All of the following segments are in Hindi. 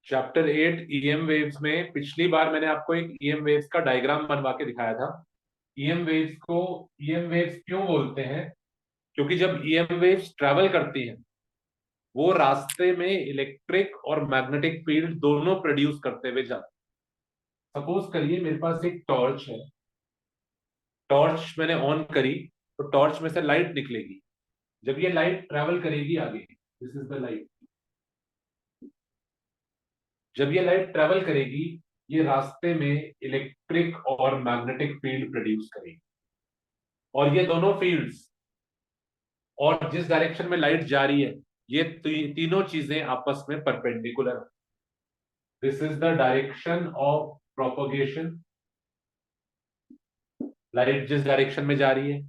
चैप्टर 8 ईएम वेव्स में पिछली बार मैंने आपको एक ईएम वेव्स का डायग्राम बनवा के दिखाया था। ईएम वेव्स को ईएम वेव्स क्यों बोलते हैं? क्योंकि जब ईएम वेव्स ट्रैवल करती हैं वो रास्ते में इलेक्ट्रिक और मैग्नेटिक फील्ड दोनों प्रोड्यूस करते हुए जाते हैं। सपोज करिए मेरे पास एक टॉर्च है, टॉर्च मैंने ऑन करी तो टॉर्च में से लाइट निकलेगी। जब ये लाइट ट्रैवल करेगी आगे, दिस इज द लाइट, जब ये लाइट ट्रैवल करेगी ये रास्ते में इलेक्ट्रिक और मैग्नेटिक फील्ड प्रोड्यूस करेगी। और ये दोनों फील्ड्स और जिस डायरेक्शन में लाइट जा रही है ये तीनों चीजें आपस में परपेंडिकुलर है। This is the direction of propagation. Light जिस डायरेक्शन में जा रही है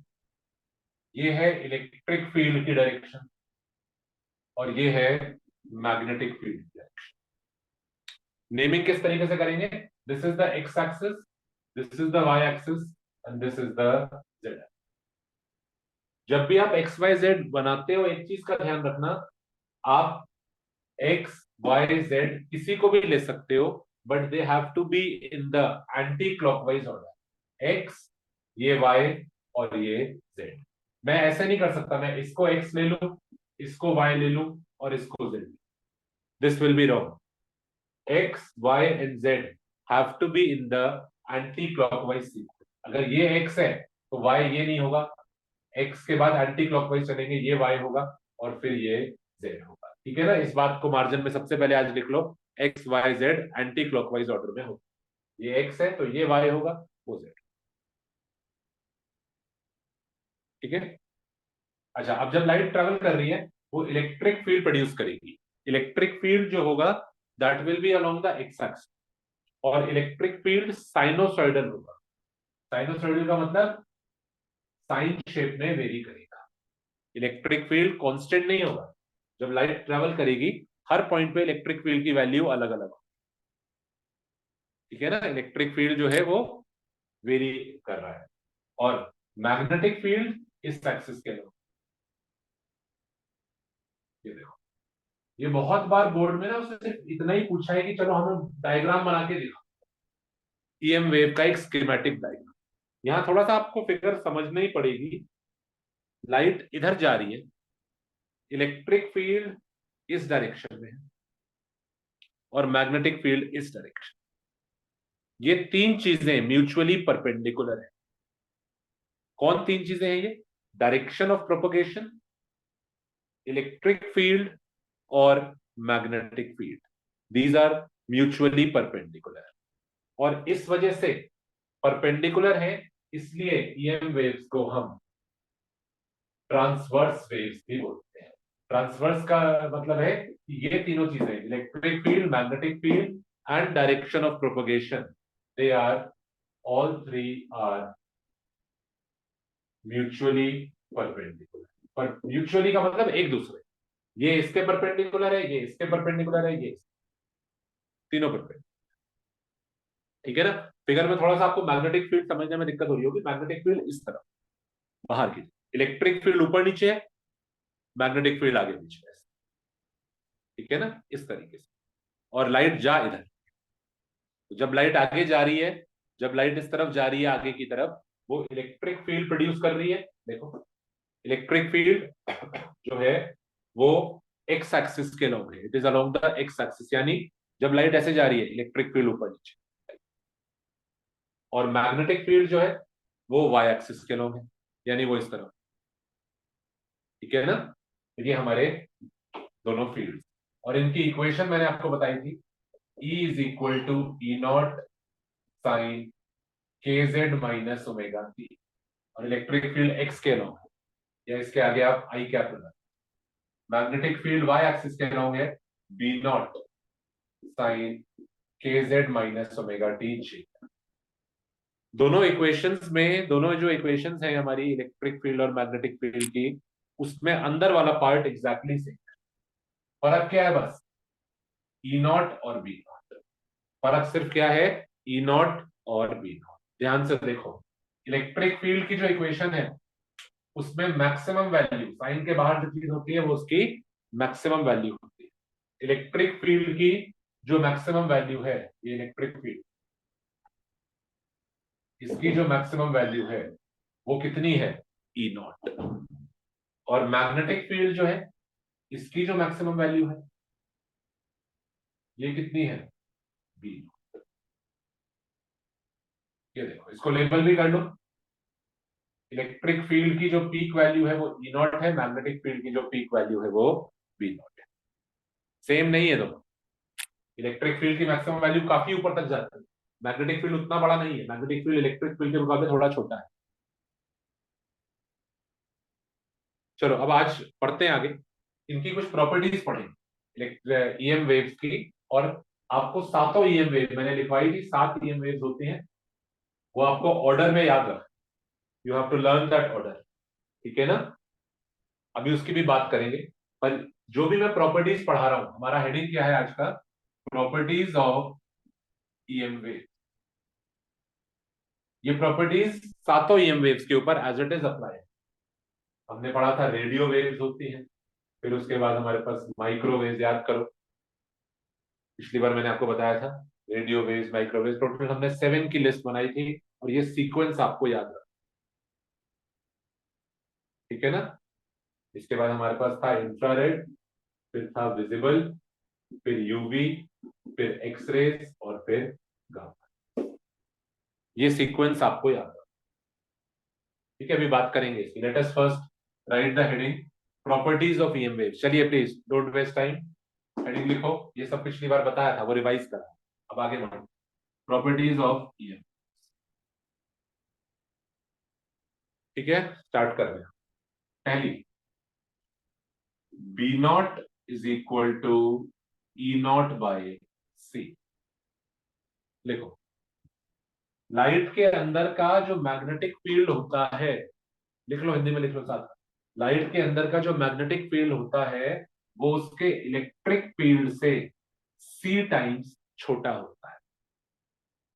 ये है इलेक्ट्रिक फील्ड की डायरेक्शन और ये है मैग्नेटिक फील्ड की डायरेक्शन। नेमिंग किस तरीके से करेंगे? This is the X axis, this is the Y axis and this is the Z axis. जब भी आप एक्स वाई जेड बनाते हो एक चीज का ध्यान रखना, आप एक्स वाई जेड किसी को भी ले सकते हो but they have to be in the anti clockwise order. X, ये वाई और ये जेड। मैं ऐसे नहीं कर सकता, मैं इसको एक्स ले लूं, इसको वाई ले लूं और इसको Z. This will be wrong. X Y and Z have to be in the anti clockwise sequence. अगर ये एक्स है तो वाई ये नहीं होगा, एक्स के बाद एंटी क्लॉकवाइज चलेंगे, ये वाई होगा और फिर ये जेड होगा। ठीक है ना? इस बात को मार्जिन में सबसे पहले आज लिख लो, X Y Z anti clockwise order में होगा। ये एक्स है तो ये वाई होगा, वो जेड। ठीक है। अच्छा, अब जब लाइट ट्रेवल कर रही है वो इलेक्ट्रिक फील्ड प्रोड्यूस करेगी। इलेक्ट्रिक फील्ड जो होगा that will be along the X axis और इलेक्ट्रिक फील्ड साइनोसॉइडल होगा। साइनोसॉइडल का मतलब साइन शेप में वेरी करेगा। इलेक्ट्रिक फील्ड कांस्टेंट नहीं होगा। जब लाइट ट्रेवल करेगी हर पॉइंट पे इलेक्ट्रिक फील्ड की वैल्यू अलग अलग। ठीक है ना? इलेक्ट्रिक फील्ड जो है वो वेरी कर रहा है और मैग्नेटिक फील्ड इस एक्सिस के लोग, ये देखो, ये बहुत बार बोर्ड में ना उसने सिर्फ इतना ही पूछा है कि चलो हमें डायग्राम बना के दिखा, ईएम वेव का एक स्कीमेटिक डायग्राम। यहां थोड़ा सा आपको फिगर समझनी ही पड़ेगी। लाइट इधर जा रही है, इलेक्ट्रिक फील्ड इस डायरेक्शन में है और मैग्नेटिक फील्ड इस डायरेक्शन। ये तीन चीजें म्यूचुअली परपेंडिकुलर है। कौन तीन चीजें हैं ये? Direction of propagation, electric field और magnetic field. These are mutually perpendicular और इस वजह से परपेंडिकुलर है, इसलिए ईएम वेव्स को हम ट्रांसवर्स वेव्स भी बोलते हैं। ट्रांसवर्स का मतलब है कि ये तीनों चीजें, electric field, magnetic field and direction of propagation, they are all three are mutually perpendicular. पर म्यूचुअली का मतलब एक दूसरे, ये इसके परपेंडिकुलर है, ये इसके परपेंडिकुलर है, ये तीनों परपेंडिकुलर। ठीक है ना? फिगर में थोड़ा सा आपको मैग्नेटिक फील्ड समझने में दिक्कत हो रही होगी। मैग्नेटिक फील्ड इस तरफ बाहर की, इलेक्ट्रिक फील्ड ऊपर नीचे है, मैग्नेटिक फील्ड आगे पीछे है। ठीक है ना? इस तरीके से। और लाइट जा इधर, तो जब लाइट आगे जा रही है, जब लाइट इस तरफ जा रही है आगे की तरफ, वो इलेक्ट्रिक फील्ड प्रोड्यूस कर रही है। देखो, इलेक्ट्रिक फील्ड जो है वो एक्स एक्सिस के अलोंग है, it is along the X axis, यानी जब लाइट ऐसे जा रही है इलेक्ट्रिक फील्ड ऊपर नीचे। और मैग्नेटिक फील्ड जो है वो वाई एक्सिस के अलोंग है, यानी वो इस तरफ। ठीक है ना? ये हमारे दोनों फील्ड और इनकी इक्वेशन मैंने आपको बताई थी, E is equal to E naught sine के जेड माइनस ओमेगा टी। और इलेक्ट्रिक फील्ड एक्स के अलोंग है, या इसके आगे आप आई कैप लगा। मैग्नेटिक फील्ड वाई एक्सिस के अलोंग है, बी नॉट साइन के Z minus omega T J. दोनों इक्वेशंस में, दोनों जो इक्वेशंस हैं हमारी इलेक्ट्रिक फील्ड और मैग्नेटिक फील्ड की, उसमें अंदर वाला पार्ट एग्जैक्टली सेम। फर्क क्या है? बस ई नॉट और बी नॉट। फर्क सिर्फ क्या है? ई नॉट और बी नॉट। ध्यान से देखो, इलेक्ट्रिक फील्ड की जो इक्वेशन है उसमें मैक्सिमम वैल्यू, साइन के बाहर जो चीज होती है वो उसकी मैक्सिमम वैल्यू होती है। इलेक्ट्रिक फील्ड की जो मैक्सिमम वैल्यू है, ये इलेक्ट्रिक फील्ड, इसकी जो मैक्सिमम वैल्यू है वो कितनी है, ई नॉट। और मैग्नेटिक फील्ड जो है, इसकी जो मैक्सिमम वैल्यू है ये कितनी है, बी। ये देखो, इसको लेबल भी कर लो। इलेक्ट्रिक फील्ड की जो पीक वैल्यू है वो ई नॉट है, मैग्नेटिक फील्ड की जो पीक वैल्यू है वो बी नॉट है। सेम नहीं है दोनों। इलेक्ट्रिक फील्ड की मैक्सिमम वैल्यू काफी ऊपर तक जाती है, मैग्नेटिक फील्ड उतना बड़ा नहीं है, मैग्नेटिक फील्ड इलेक्ट्रिक फील्ड के मुकाबले थोड़ा छोटा है। चलो अब आज पढ़ते हैं आगे, इनकी कुछ प्रॉपर्टीज पढ़ेंगे ईएम वेव्स की। और आपको सातों ईएम वेव मैंने लिखवाई थी, 7 ईएम वेव्स होती हैं, वो आपको ऑर्डर में याद रख, you have to learn that order, ठीक है ना। अभी उसकी भी बात करेंगे, पर जो भी मैं प्रॉपर्टीज पढ़ा रहा हूं, हमारा हेडिंग क्या है आज का, प्रॉपर्टीज ऑफ ईएम वेव। ये प्रॉपर्टीज सातों ईएम वेव्स के ऊपर एज इट इज अप्लाई है। हमने पढ़ा था रेडियो वेव्स होती हैं, फिर उसके बाद हमारे पास माइक्रोवेव्स, याद करो पिछली बार मैंने आपको बताया था, रेडियो वेव्स, माइक्रोवेव्स, टोटल हमने 7 की लिस्ट बनाई थी, और ये सीक्वेंस आपको याद रखना, ठीक है ना। इसके बाद हमारे पास था इंफ्रारेड, फिर था विजिबल, फिर यूवी, फिर एक्सरेज, और फिर गामा। ये सीक्वेंस आपको याद रखना, ठीक है। अभी बात करेंगे इसकी। Let us first write the heading, properties of EM wave. चलिए please don't waste time, heading लिखो। ये सब पिछली बार बताया था, वो रिवाइज करा, अब आगे बढ़ो। प्रॉपर्टीज ऑफ ईएम, ठीक है, स्टार्ट कर रहे हैं। पहली, B naught is equal to E naught by C. लिखो, लाइट के अंदर का जो मैग्नेटिक फील्ड होता है, लिख लो हिंदी में, लिख लो साथ, लाइट के अंदर का जो मैग्नेटिक फील्ड होता है वो उसके इलेक्ट्रिक फील्ड से सी टाइम्स छोटा होता है।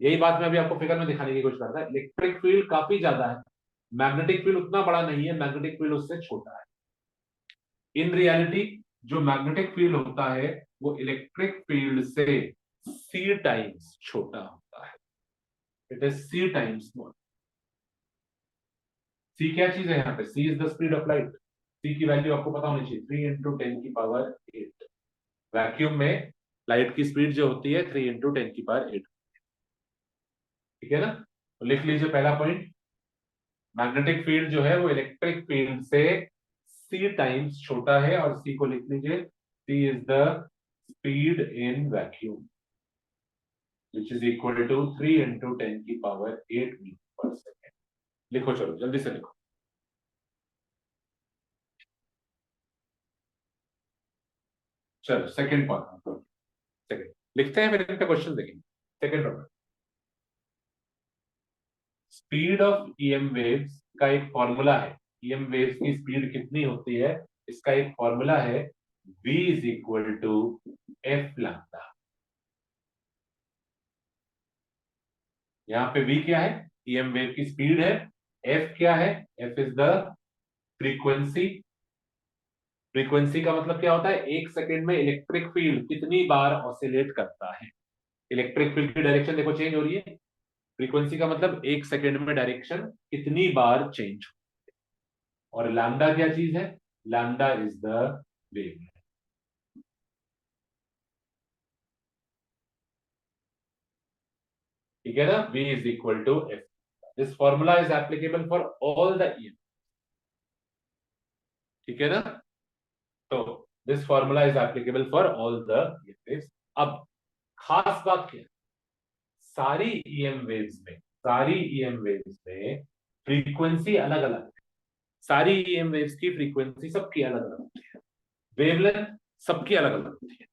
यही बात मैं अभी आपको फिगर में दिखाने की कोशिश करता है। इलेक्ट्रिक फील्ड काफी ज्यादा है, मैग्नेटिक फील्ड उतना बड़ा नहीं है, मैग्नेटिक फील्ड उससे छोटा है। इन रियलिटी जो मैग्नेटिक फील्ड होता है वो इलेक्ट्रिक फील्ड से सी टाइम्स छोटा होता है, it is C times small. C क्या चीज है यहाँ पे, C is the speed of light. C की वैल्यू आपको पता होनी चाहिए, 3 × 10⁸ वैक्यूम में लाइट की स्पीड जो होती है 3 × 10⁸, ठीक है ना। तो लिख लीजिए पहला पॉइंट, मैग्नेटिक फील्ड जो है वो इलेक्ट्रिक फील्ड से सी टाइम्स छोटा है, और सी को लिख लीजिए, C is the speed in vacuum which is equal to 3 × 10⁸ metre per second. लिखो, चलो जल्दी से लिखो। चलो सेकंड पॉइंट, सेकंड लिखते हैं, फिर इनका क्वेश्चन देखेंगे। Second number, speed of EM waves का एक फॉर्मूला है। ईएम वेव्स की स्पीड कितनी होती है, इसका एक फॉर्मूला है, v is equal to F lambda. यहाँ पे v क्या है, ईएम वेव की स्पीड है, f क्या है, f is the frequency. Frequency का मतलब क्या होता है, एक सेकेंड में इलेक्ट्रिक फील्ड कितनी बार ऑसिलेट करता है। इलेक्ट्रिक फील्ड की डायरेक्शन देखो चेंज हो रही है, फ्रीक्वेंसी का मतलब एक सेकेंड में डायरेक्शन कितनी बार चेंज। और लैम्डा क्या चीज है, लैम्डा इज द वेव, ठीक है ना। v is equal to F, this formula is applicable for all the EM, ठीक है ना। तो this formula is applicable for all the waves. अब खास बात क्या है, सारी ईएम वेव्स में, सारी ईएम वेव्स में फ्रीक्वेंसी अलग अलग है। सारी ईएम वेव्स की फ्रीक्वेंसी सबकी अलग अलग होती है, वेवलेंथ सबकी अलग अलग होती है,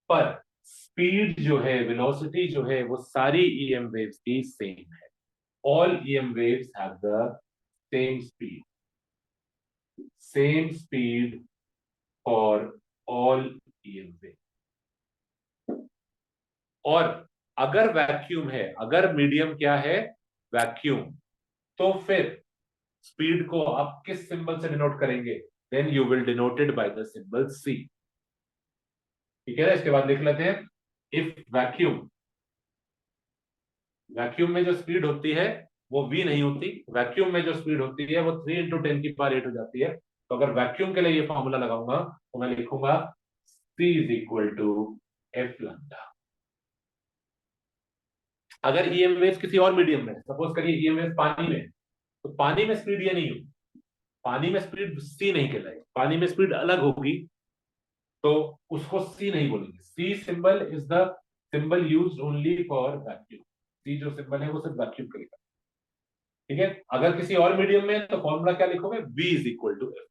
पर स्पीड जो है, वेलोसिटी जो है, वो सारी ईएम वेव्स की सेम है। All EM waves have the same speed, same speed for all EM wave. और अगर वैक्यूम है, अगर मीडियम क्या है, वैक्यूम, तो फिर स्पीड को आप किस सिंबल से डिनोट करेंगे, then you will denoted by the symbol C, ठीक है ना। इसके बाद लिख लेते हैं, इफ वैक्यूम, वैक्यूम में जो स्पीड होती है वो v नहीं होती, वैक्यूम में जो स्पीड होती है वो 3 × 10⁸ हो जाती है। तो अगर वैक्यूम के लिए ये फॉर्मूला लगाऊंगा तो मैं लिखूंगा c is equal to F lambda. अगर ईएम वेव्स किसी और मीडियम में, सपोज करिए ईएम वेव्स पानी में, तो पानी में स्पीड ये नहीं होगी, पानी में स्पीड सी नहीं कहलाएगी, पानी में स्पीड अलग होगी, तो उसको सी नहीं बोलेंगे। C symbol is the symbol used only for vacuum, C जो सिंबल है वो सिर्फ वैक्यूम के लिए, ठीक है। अगर किसी और मीडियम में तो फॉर्मूला क्या लिखोगे, v is equal to F.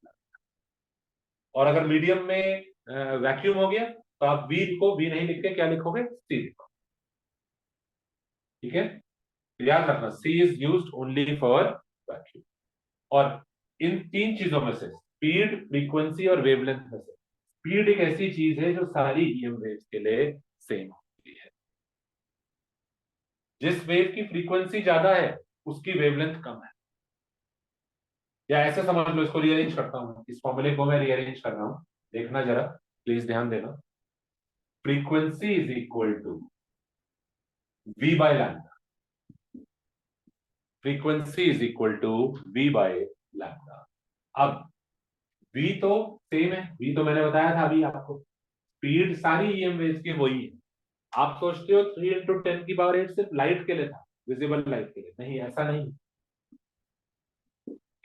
और अगर मीडियम में वैक्यूम हो गया तो आप v को v नहीं लिख के क्या लिखोगे, c लिखो, ठीक है। तो याद रखना c is used only for vacuum. और इन तीन चीजों में से, स्पीड, फ्रीक्वेंसी और वेवलेंथ में से, स्पीड एक ऐसी चीज है जो सारी ईएम वेव्स के लिए सेम होती है। जिस वेव की फ्रीक्वेंसी ज्यादा है उसकी वेवलेंथ कम है। या ऐसे समझ लो, इसको रीअरेंज करता हूं, इस फॉर्मूले को मैं रीअरेंज कर रहा हूं, देखना जरा, प्लीज ध्यान देना। Frequency is equal to v by lambda, frequency is equal to v by lambda. अब v तो सेम है, v तो मैंने बताया था अभी आपको, स्पीड सारी ईएम वेव्स की वही है। आप सोचते हो 3 × 10⁸ सिर्फ लाइट के लिए था, विजिबल लाइट के लिए, नहीं, ऐसा नहीं।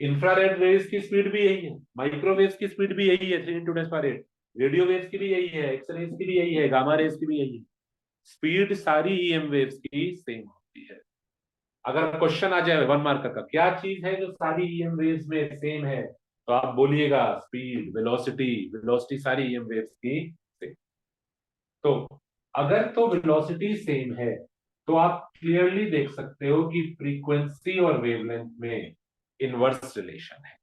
इंफ्रारेड रेज की स्पीड भी यही है, माइक्रोवेव की स्पीड भी यही है 3 × 10⁸, रेडियो वेव्स की भी यही है, एक्सरेज की भी यही है, गामा रेज की भी यही है। स्पीड सारी ईएम वेव्स की सेम होती है। अगर क्वेश्चन आ जाए 1 मार्क का, क्या चीज है जो सारी ईएम वेव्स में सेम है, तो आप बोलिएगा स्पीड, वेलोसिटी, वेलोसिटी सारी ईएम वेव्स की सेम। तो अगर तो वेलोसिटी सेम है तो आप क्लियरली देख सकते हो कि फ्रीक्वेंसी और वेवलेंथ में इनवर्स रिलेशन है।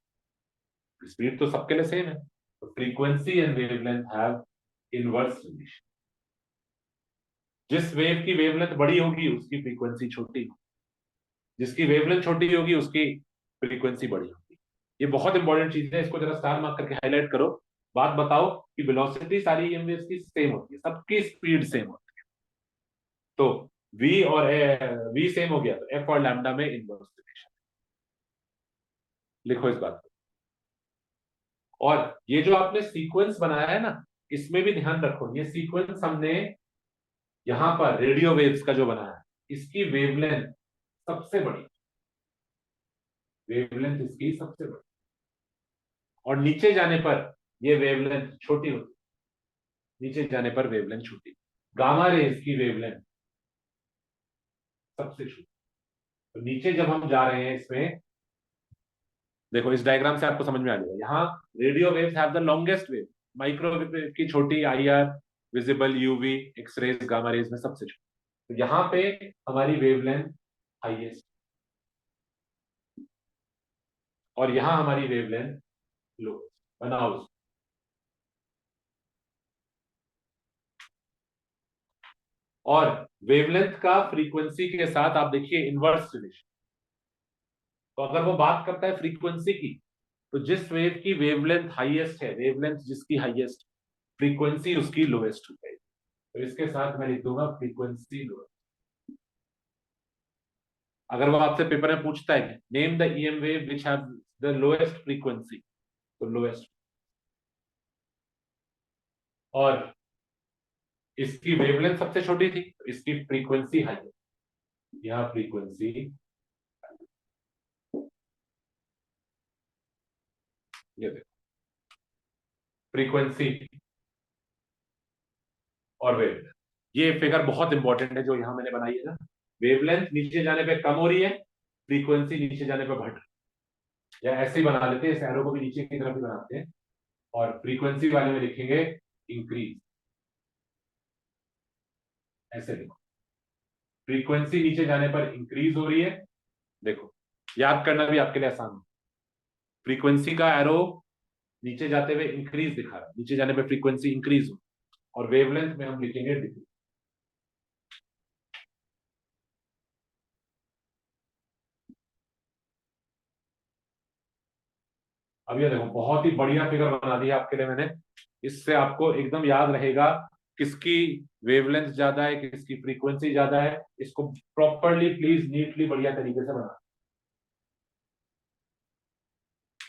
स्पीड तो सबके लिए सेम है, तो frequency and wavelength have inverse relation. जिस वेव की वेवलेंथ बड़ी होगी उसकी फ्रीक्वेंसी छोटी होगी, जिसकी वेवलेंथ छोटी होगी उसकी फ्रीक्वेंसी बड़ी होगी। ये बहुत इंपॉर्टेंट चीज है, इसको जरा स्टार मार्क करके हाईलाइट करो। बात बताओ कि वेलोसिटी सारी ईएम वेव्स की सेम होती है, सबकी स्पीड सेम होती है। तो v और v सेम हो गया तो f और लैम्डा में इनवर्स रिलेशन। लिखो इस बात को। और ये जो आपने सीक्वेंस बनाया है ना, इसमें भी ध्यान रखो, ये सीक्वेंस हमने यहां पर रेडियो वेव्स का जो बनाया है, इसकी वेवलेंथ सबसे बड़ी, वेवलेंथ इसकी सबसे बड़ी, और नीचे जाने पर ये वेवलेंथ छोटी होती, नीचे जाने पर वेवलेंथ छोटी। गामा रेज की वेवलेंथ सबसे छोटी। तो नीचे जब हम जा रहे हैं इसमें, देखो इस डायग्राम से आपको समझ में आ जाएगा, यहाँ radio waves have the longest wave, microwave की छोटी, IR, visible, UV, X rays, gamma rays में सबसे छोटी। तो यहाँ पे हमारी वेवलेंथ हाईएस्ट, और यहाँ हमारी वेवलेंथ लो। बनाओ। और वेवलेंथ का फ्रीक्वेंसी के साथ आप देखिए इनवर्स रिलेशन। तो अगर वो बात करता है फ्रीक्वेंसी की, तो जिस वेव की वेवलेंथ हाईएस्ट है, वेवलेंथ जिसकी हाईएस्ट, फ्रीक्वेंसी उसकी लोएस्ट हो जाएगी। तो इसके साथ मैं लिख दूंगा फ्रीक्वेंसी लोएस्ट। अगर वो आपसे पेपर में पूछता है name the EM wave which have the lowest frequency, तो लोएस्ट। और इसकी वेवलेंथ सबसे छोटी थी, तो इसकी फ्रीक्वेंसी हाई है, यहाँ फ्रीक्वेंसी, ये देखो फ्रीक्वेंसी और वेवलेंथ। ये फिगर बहुत इंपॉर्टेंट है जो यहां मैंने बनाई है ना, वेवलेंथ नीचे जाने पे कम हो रही है, फ्रीक्वेंसी नीचे जाने पे बढ़ रही है। या ऐसे ही बना लेते हैं, इस एरो को भी नीचे की तरफ ही बनाते हैं, और फ्रीक्वेंसी वाले में लिखेंगे इंक्रीज। ऐसे देखो, फ्रीक्वेंसी नीचे जाने पर इंक्रीज हो रही है, देखो याद करना भी आपके लिए आसान है। फ्रीक्वेंसी का एरो नीचे जाते हुए इंक्रीज दिखा रहा है, नीचे जाने पर फ्रीक्वेंसी इंक्रीज हो, और वेवलेंथ में हम लिखेंगे डिक्रीज। अब ये देखो बहुत ही बढ़िया फिगर बना दिया आपके लिए मैंने, इससे आपको एकदम याद रहेगा किसकी वेवलेंथ ज्यादा है, किसकी फ्रीक्वेंसी ज्यादा है, इसको प्रॉपरली प्लीज नीटली बढ़िया तरीके से बना,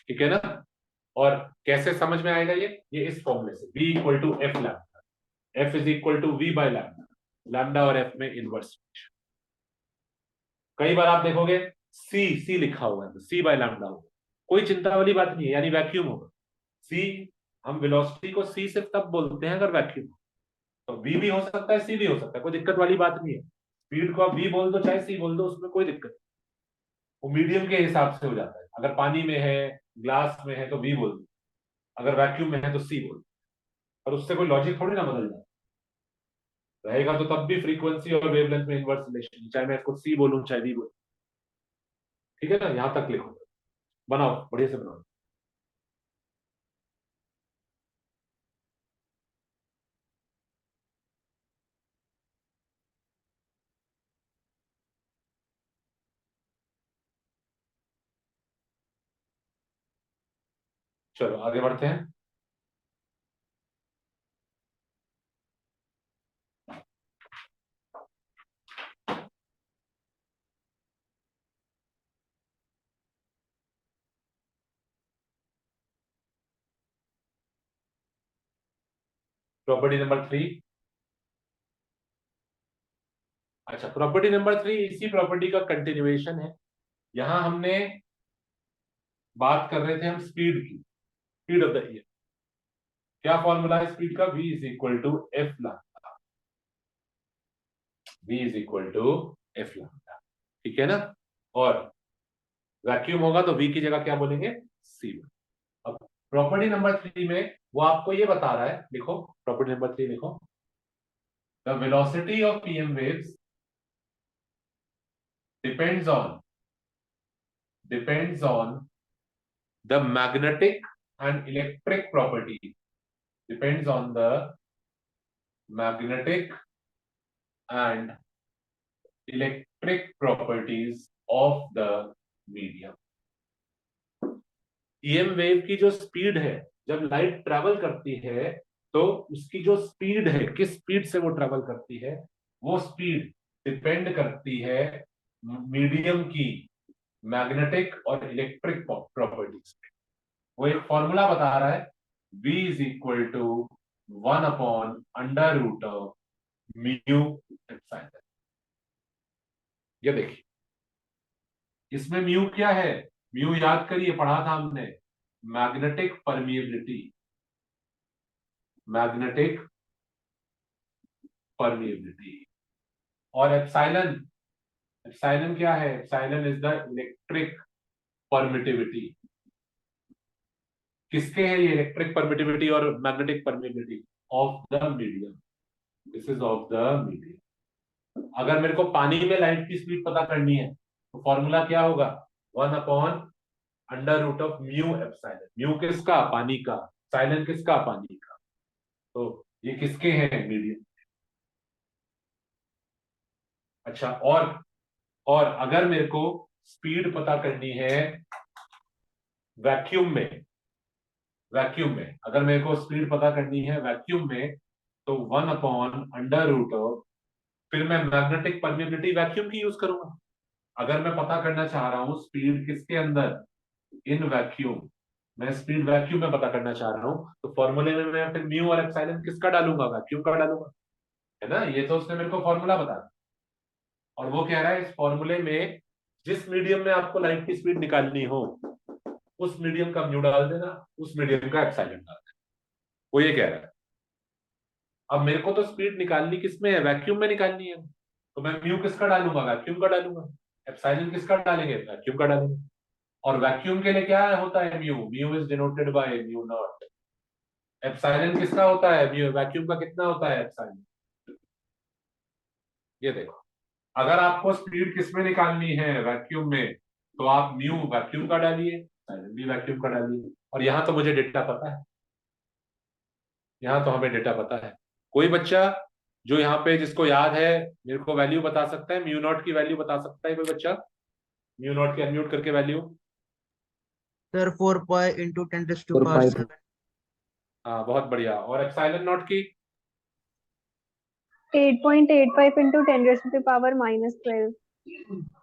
ठीक है ना। और कैसे समझ में आएगा ये इस फॉर्मूले से, v equal to F lambda, F is equal to V by lambda, lambda और एफ में इनवर्स। कई बार आप देखोगे सी लिखा हुआ है तो सी बाय लैम्डा होगा, कोई चिंता वाली बात नहीं है, यानी वैक्यूम होगा। सी, हम वेलोसिटी को सी सिर्फ तब बोलते हैं अगर वैक्यूम, तो वी भी हो सकता है सी भी हो सकता है, कोई दिक्कत वाली बात नहीं है। स्पीड को आप वी बोल दो चाहे सी बोल दो, उसमें कोई दिक्कत नहीं, वो मीडियम के हिसाब से हो जाता है। अगर पानी में है, ग्लास में है तो वी बोल दो, अगर वैक्यूम में है तो सी बोल दो, और उससे कोई लॉजिक थोड़ी ना बदल जाए, रहेगा तो तब भी फ्रीक्वेंसी और वेवलेंथ में इनवर्स रिलेशन, चाहे मैं इसको सी बोलूं चाहे वी बोलूं, ठीक है ना। यहां तक लिखो, बनाओ बढ़िया से बनाओ। चलो आगे बढ़ते हैं। Property number 3। अच्छा, प्रॉपर्टी नंबर 3 इसी प्रॉपर्टी का कंटिन्यूएशन है। यहां हमने बात कर रहे थे हम स्पीड की, स्पीड ऑफ द ईयर। क्या फॉर्मूला है स्पीड का, v is equal to F lambda, v is equal to F lambda, ठीक है ना। और वैक्यूम होगा तो v की जगह क्या बोलेंगे, c। अब प्रॉपर्टी नंबर 3 में वो आपको ये बता रहा है, लिखो प्रॉपर्टी नंबर 3 लिखो, the velocity of PM waves depends on the magnetic and electric property, depends on the magnetic and electric properties of the medium। EM wave की जो स्पीड है, जब लाइट ट्रेवल करती है तो उसकी जो स्पीड है, किस स्पीड से वो ट्रेवल करती है, वो स्पीड डिपेंड करती है मीडियम की मैग्नेटिक और इलेक्ट्रिक प्रॉपर्टीज पे। वो एक फॉर्मूला बता रहा है, v is equal to one by under root of mu epsilon. ये देखिए, इसमें म्यू क्या है, म्यू याद करिए पढ़ा था हमने, मैग्नेटिक परमिएबिलिटी, मैग्नेटिक परमिएबिलिटी। और एप्सिलॉन, एप्सिलॉन क्या है, epsilon is the electric permittivity. किसके है ये इलेक्ट्रिक परमिटिविटी और magnetic permittivity, of the medium, this is of the medium. अगर मेरे को पानी में लाइट की स्पीड पता करनी है तो फॉर्मूला क्या होगा, one by under root of mu epsilon. Mu किसका, पानी का, एप्सिलॉन किसका, पानी का। तो ये किसके हैं, मीडियम। अच्छा, और अगर मेरे को स्पीड पता करनी है वैक्यूम में, वैक्यूम में अगर मेरे को स्पीड पता करनी है वैक्यूम में, तो 1/अंडर रूट ऑफ, फिर मैं मैग्नेटिक परमिएबिलिटी वैक्यूम की यूज करूंगा। अगर मैं पता करना चाह रहा हूं स्पीड किसके अंदर, इन वैक्यूम, मैं स्पीड वैक्यूम में पता करना चाह रहा हूं, तो फॉर्मूले में मैं फिर म्यू और एप्सिलॉन किसका डालूंगा, वैक्यूम का डालूंगा, है ना। ये तो उसने मेरे को फॉर्मूला बता दिया, और वो कह रहा है इस फॉर्मूले में जिस मीडियम में आपको लाइट की स्पीड निकालनी हो उस मीडियम का म्यू डाल देना, उस मीडियम का एप्सिलॉन डाल देना, वो ये कह रहा है। अब मेरे को तो स्पीड निकालनी किसमें है, वैक्यूम में निकालनी है, तो मैं म्यू किसका डालूंगा, वैक्यूम का डालूंगा। एप्सिलॉन किसका डालेंगे, वैक्यूम का डालेंगे। और वैक्यूम के लिए क्या होता है, mu, mu is denoted by mu naught. Epsilon किसका होता है, म्यू, वैक्यूम का कितना होता है, एप्सिलॉन। ये देखो, अगर आपको स्पीड किसमें निकालनी है, वैक्यूम में, तो आप म्यू वैक्यूम का डालिए, एप्सिलॉन भी वैक्यूम का डालिए। और यहां तो मुझे डेटा पता है, यहाँ तो हमें डेटा पता है। कोई बच्चा जो यहाँ पे जिसको याद है, मेरे को वैल्यू बता सकता है, म्यू नॉट की वैल्यू बता सकता है कोई बच्चा, म्यू नॉट की अनम्यूट करके वैल्यू। सर 4 पाई इंटू 10 टू और पावर पाई 7। हाँ बहुत बढ़िया। और एप्सिलॉन नॉट की, 8.85 into 10⁻⁻12।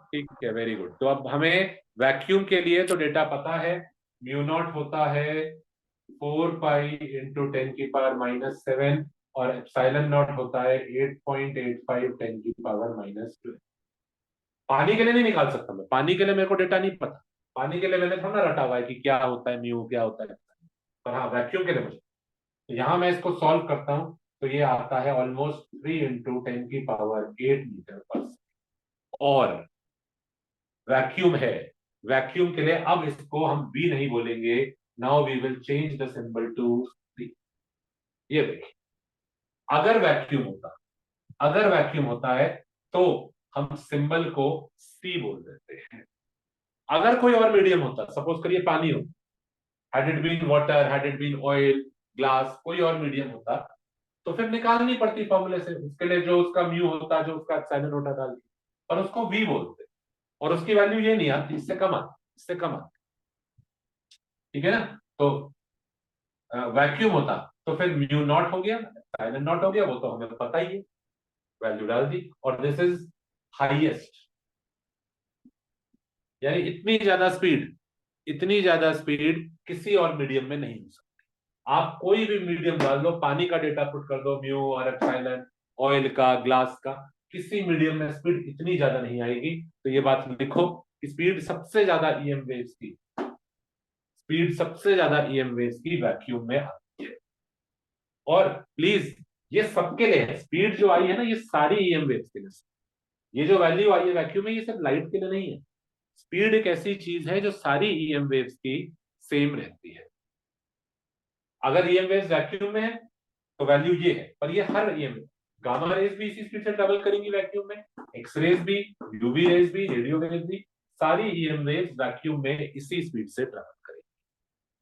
ठीक है, वेरी गुड। तो अब हमें वैक्यूम के लिए तो डेटा पता है, म्यू नॉट होता है 4 पाई इंटू 10⁻⁻7 और एप्सिलॉन नॉट होता है 8.85 10⁻⁻12। पानी के लिए नहीं निकाल सकता मैं, पानी के लिए मेरे को डेटा नहीं पता, पानी के लिए मैंने थोड़ा रटा हुआ है कि क्या होता है म्यू, क्या होता है, पर हाँ वैक्यूम के लिए मुझे। तो यहां मैं इसको सॉल्व करता हूं तो ये आता है ऑलमोस्ट 3 इंटू 10⁸ मीटर पर। और वैक्यूम है, वैक्यूम के लिए अब इसको हम वी नहीं बोलेंगे, now we will change the symbol to C. ये देखिए, अगर वैक्यूम होता, अगर वैक्यूम होता है तो हम सिंबल को सी बोल देते हैं। अगर कोई और मीडियम होता, सपोज करिए पानी हो, had it been water, had it been oil, glass, कोई और मीडियम होता तो फिर निकालनी पड़ती फॉर्मूले से, उसके लिए जो उसका म्यू होता, जो उसका एप्सिलॉन होता डाल के, पर उसको वी बोलते और उसकी वैल्यू ये नहीं आती, इससे कम आती, इससे कम आती। ठीक है ना? तो वैक्यूम होता तो फिर म्यू नॉट हो गया, एप्सिलॉन नॉट हो गया, वो तो हमें पता ही है, वैल्यू डाल दी। और दिस इज हाईएस्ट, यानी इतनी ज्यादा स्पीड, इतनी ज्यादा स्पीड किसी और मीडियम में नहीं हो सकती। आप कोई भी मीडियम डाल दो, पानी का डेटा पुट कर दो, म्यू और एप्सिलॉन, ऑयल का, ग्लास का, किसी मीडियम में स्पीड इतनी ज्यादा नहीं आएगी। तो ये बात लिखो कि स्पीड सबसे ज्यादा ईएम वेव्स की, स्पीड सबसे ज्यादा ईएम वेव्स की वैक्यूम में आती है। और प्लीज ये सबके लिए है, स्पीड जो आई है ना ये सारी ईएम वेव्स के लिए, ये जो वैल्यू आई है वैक्यूम में ये सिर्फ लाइट के लिए नहीं है। स्पीड एक ऐसी चीज है जो सारी ईएम वेव्स की सेम रहती है। अगर ईएम वेव्स वैक्यूम में है तो वैल्यू ये है, पर ये हर ईएम, गामा रेज भी इसी स्पीड से ट्रेवल करेंगी वैक्यूम में, एक्स रेज भी, यूवी रेज भी, रेडियो वेव भी, सारी ईएम वेव्स वैक्यूम में इसी स्पीड से ट्रेवल करेंगी।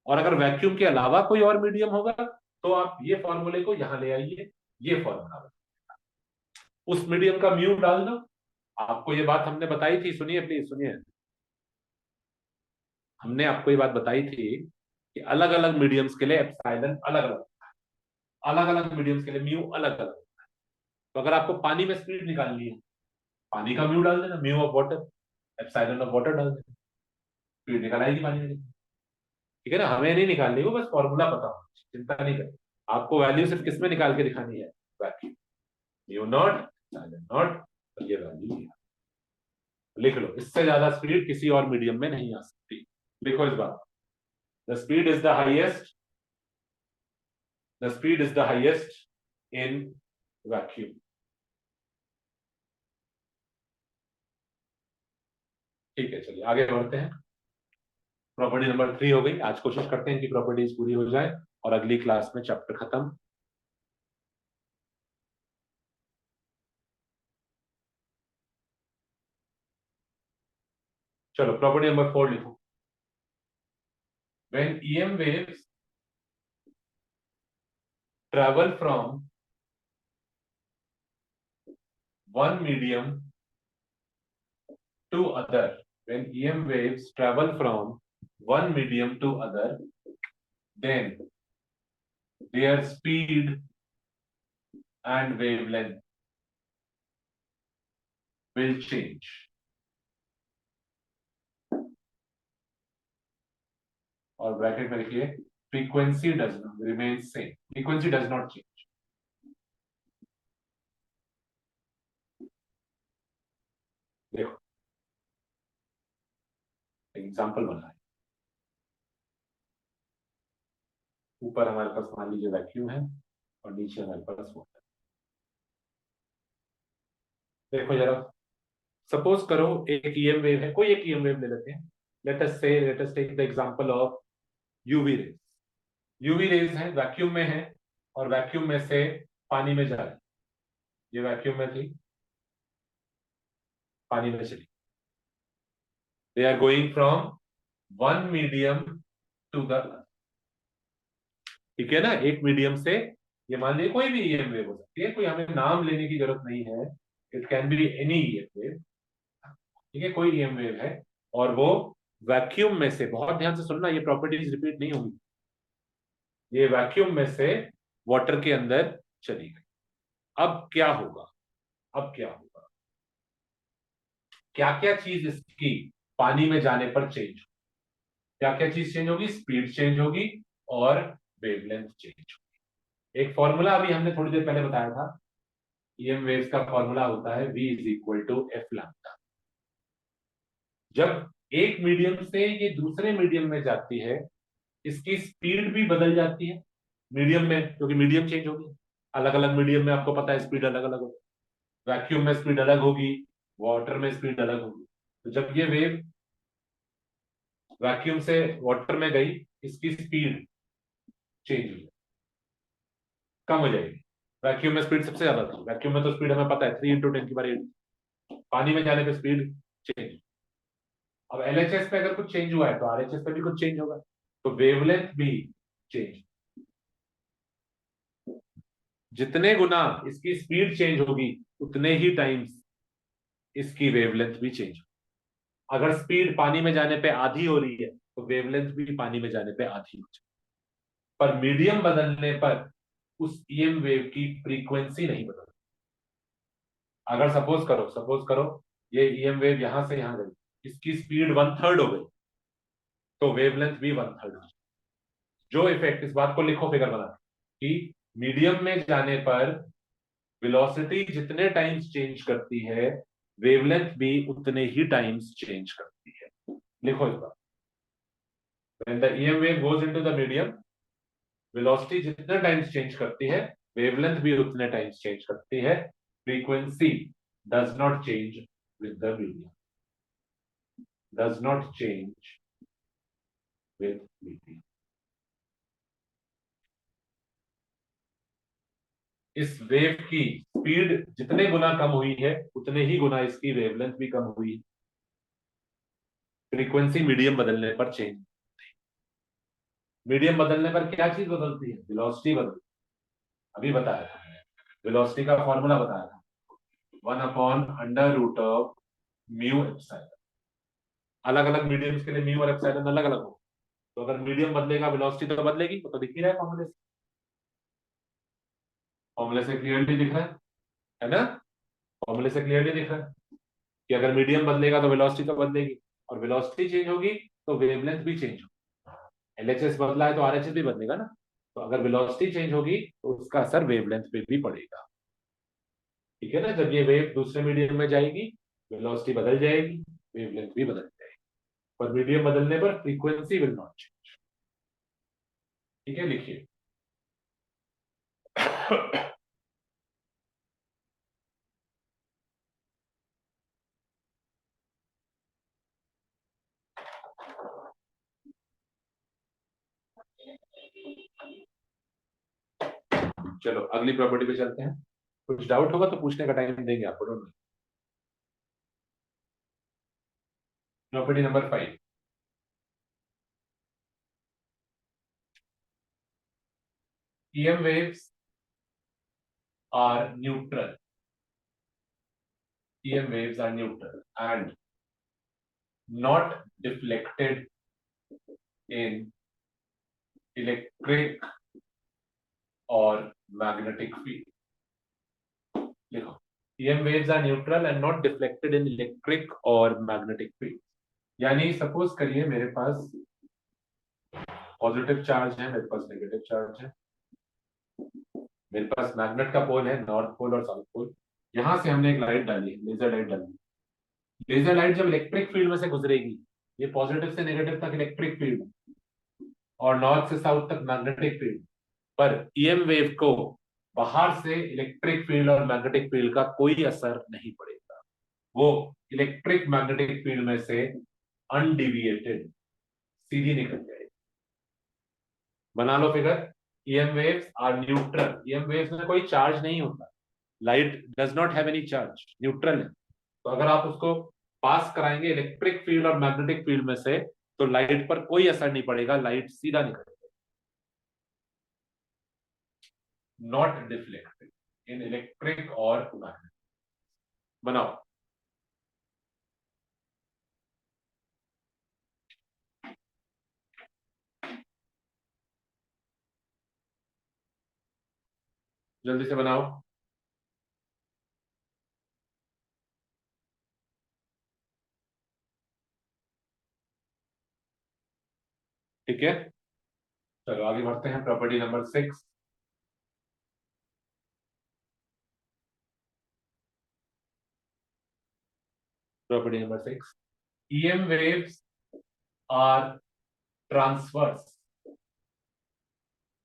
और अगर वैक्यूम के अलावा कोई और मीडियम होगा तो आप ये फॉर्मूले को यहां ले आइए, ये फॉर्मूला उस मीडियम का म्यू डाल दो। आपको ये बात हमने बताई थी, सुनिए प्लीज सुनिए, हमने आपको ये बात बताई थी कि अलग अलग मीडियम्स के लिए एप्सिलॉन अलग अलग, अलग अलग मीडियम्स के लिए म्यू अलग अलग। तो अगर आपको पानी में स्पीड निकालनी है, पानी का म्यू डाल देना, mu of water, epsilon of water डाल देना, स्पीड निकल आएगी पानी में। ठीक है ना? हमें नहीं निकालनी, वो बस फॉर्मूला पता हो, चिंता नहीं करें। आपको वैल्यू सिर्फ किसमें निकाल के दिखानी है, vacuum, mu naught, epsilon not, और ये वैल्यू लिख लो। इससे ज्यादा स्पीड किसी और मीडियम में नहीं आ सकती। लिखो इस बात, the speed is the highest, the speed is the highest in vacuum. ठीक है, चलिए आगे बढ़ते हैं। प्रॉपर्टी नंबर 3 हो गई। आज कोशिश करते हैं कि प्रॉपर्टीज पूरी हो जाए और अगली क्लास में चैप्टर खत्म। चलो प्रॉपर्टी नंबर 4 लिखो। When EM waves travel from one medium to other, when EM waves travel from one medium to other, then their speed and wavelength will change. और ब्रैकेट में लिखिए frequency does not remain same, frequency does not change. देखो एग्जाम्पल बना है, ऊपर हमारे पास मान लीजिए वैक्यूम है और नीचे हमारे पास वाटर। देखो जरा, सपोज करो एक ईएम वेव है, कोई एक ईएम वेव ले लेते हैं, let us take the example of UV rays. UV rays है, वैक्यूम में है और वैक्यूम में से पानी में जा रही, ये वैक्यूम में थी, पानी में चली, they are going from one medium to the, ठीक है ना? एक मीडियम से, ये मान लीजिए कोई भी ईएम वेव हो सकती है, कोई हमें नाम लेने की जरूरत नहीं है, it can be any EM wave. ठीक है, कोई ईएम वेव है और वो वैक्यूम में से, बहुत ध्यान से सुनना, ये प्रॉपर्टीज रिपीट नहीं होंगी, ये वैक्यूम में से वाटर के अंदर चली गई। अब क्या होगा, अब क्या होगा, क्या क्या चीज इसकी पानी में जाने पर चेंज, क्या क्या चीज चेंज होगी, स्पीड चेंज होगी और वेवलेंथ चेंज होगी। एक फॉर्मूला अभी हमने थोड़ी देर पहले बताया था, ईएम वेव्स का फॉर्मूला होता है v is equal to F lambda. जब एक मीडियम से ये दूसरे मीडियम में जाती है, इसकी स्पीड भी बदल जाती है मीडियम में, क्योंकि मीडियम चेंज होगी। अलग अलग मीडियम में आपको पता है स्पीड अलग अलग होगी, वैक्यूम में स्पीड अलग होगी, वाटर में स्पीड अलग होगी। तो जब ये वेव वैक्यूम से वाटर में गई, इसकी स्पीड चेंज हुई, कम हो जाएगी। वैक्यूम में स्पीड सबसे ज्यादा थी, वैक्यूम में तो स्पीड हमें पता है 3 × 10⁸। पानी में जाने पे स्पीड चेंज। अब एलएचएस पे अगर कुछ चेंज हुआ है तो आरएचएस पे भी कुछ चेंज होगा, तो वेवलेंथ भी चेंज। जितने गुना इसकी स्पीड चेंज होगी उतने ही टाइम्स इसकी वेवलेंथ भी चेंज। अगर स्पीड पानी में जाने पे आधी हो रही है तो वेवलेंथ भी पानी में जाने पे आधी हो जाए। पर मीडियम बदलने पर उस ईएम वेव की फ्रीक्वेंसी नहीं बदलती। अगर सपोज करो ये ईएम वेव यहां से यहां गई, इसकी स्पीड 1/3 हो गई, तो वेवलेंथ भी 1/3 हो जाए। जो इफेक्ट, इस बात को लिखो फिगर बना कि मीडियम में जाने पर वेलोसिटी जितने टाइम्स चेंज करती है, वेवलेंथ भी उतने ही टाइम्स चेंज करती है। लिखो इस बात, when the EM wave goes into the medium, velocity जितने टाइम्स चेंज करती है, वेवलेंथ भी उतने टाइम्स चेंज करती है। Frequency does not change with the medium, does not change with medium. इस वेव की स्पीड जितने गुना कम हुई है उतने ही गुना इसकी वेवलेंथ भी कम हुई। फ्रीक्वेंसी मीडियम बदलने पर चेंज। मीडियम बदलने पर क्या चीज बदलती है, वेलोसिटी बदलती है। अभी बताया था, वेलोसिटी का फॉर्मूला बताया था, 1/√μ एप्सिलॉन। अलग अलग मीडियम्स के लिए म्यू और एप्सिलॉन अलग अलग हो, तो अगर मीडियम बदलेगा वेलोसिटी तो बदलेगी, वो तो दिख ही रहा है फॉर्मूले से। फॉर्मूले से क्लियरली दिख रहा है ना, फॉर्मूले से क्लियरली दिख रहा है कि अगर मीडियम बदलेगा तो वेलोसिटी तो बदलेगी, और वेलोसिटी चेंज होगी तो वेवलेंथ भी चेंज होगी। एलएचएस बदला है तो आरएचएस भी बदलेगा ना, तो अगर वेलोसिटी चेंज होगी तो उसका असर वेवलेंथ पे भी पड़ेगा। ठीक है ना, जब ये वेव दूसरे मीडियम में जाएगी वेलोसिटी बदल जाएगी, वेवलेंथ भी बदल जाएगी, पर मीडियम बदलने पर फ्रीक्वेंसी विल नॉट चेंज। ठीक है, लिखिए। चलो अगली प्रॉपर्टी पे चलते हैं। कुछ डाउट होगा तो पूछने का टाइम देंगे आपको, don't worry. Property number 5, EM waves are neutral. EM waves are neutral and not deflected in electric or magnetic field. देखो, EM waves are neutral and not deflected in electric or magnetic field. यानी सपोज करिए मेरे पास पॉजिटिव चार्ज है, मेरे पास नेगेटिव चार्ज है, मेरे पास मैग्नेट का पोल है, नॉर्थ पोल और साउथ पोल। यहां से हमने एक लाइट डाली, लेजर लाइट डाली। लेजर लाइट जब इलेक्ट्रिक फील्ड में से गुजरेगी, ये पॉजिटिव से नेगेटिव तक इलेक्ट्रिक फील्ड और नॉर्थ से साउथ तक मैग्नेटिक फील्ड, पर ईएम वेव को बाहर से इलेक्ट्रिक फील्ड और मैग्नेटिक फील्ड का कोई असर नहीं पड़ेगा। वो इलेक्ट्रिक मैग्नेटिक फील्ड में से अनडिविएटेड सीधी निकल जाएगी। बना लो figure. EM waves are neutral, EM waves में कोई चार्ज नहीं होता, light does not have any charge, neutral है। तो अगर आप उसको पास कराएंगे इलेक्ट्रिक फील्ड और मैग्नेटिक फील्ड में से, तो लाइट पर कोई असर नहीं पड़ेगा, लाइट सीधा निकलेगा। नॉट डिफ्लेक्टेड इन इलेक्ट्रिक और मैग्नेटिक। बनाओ। जल्दी से बनाओ। ठीक है, चलो आगे बढ़ते हैं। Property number 6। Property number 6, EM waves are transverse.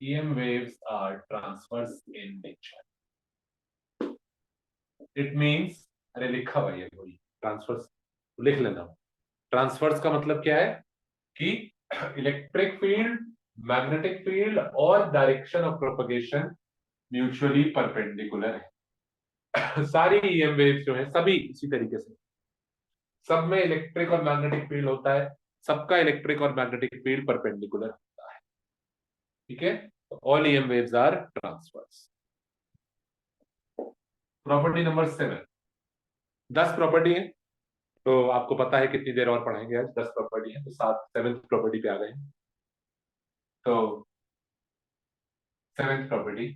EM waves are transverse in nature. It means, अरे लिखा हुआ है कोई ट्रांसवर्स, लिख लेना। ट्रांसवर्स का मतलब क्या है कि इलेक्ट्रिक फील्ड, मैग्नेटिक फील्ड और direction of propagation mutually perpendicular है। सारी ईएम वेव्स जो है सभी इसी तरीके से, सब में इलेक्ट्रिक और मैग्नेटिक फील्ड होता है, सबका इलेक्ट्रिक और मैग्नेटिक फील्ड परपेंडिकुलर होता है। ठीक है, all EM waves are transverse. Property number 7, 10 property है, तो आपको पता है कितनी देर और पढ़ाएंगे आज, 10 प्रॉपर्टी है, तो 7th प्रॉपर्टी पे आ गए हैं। तो 7th property,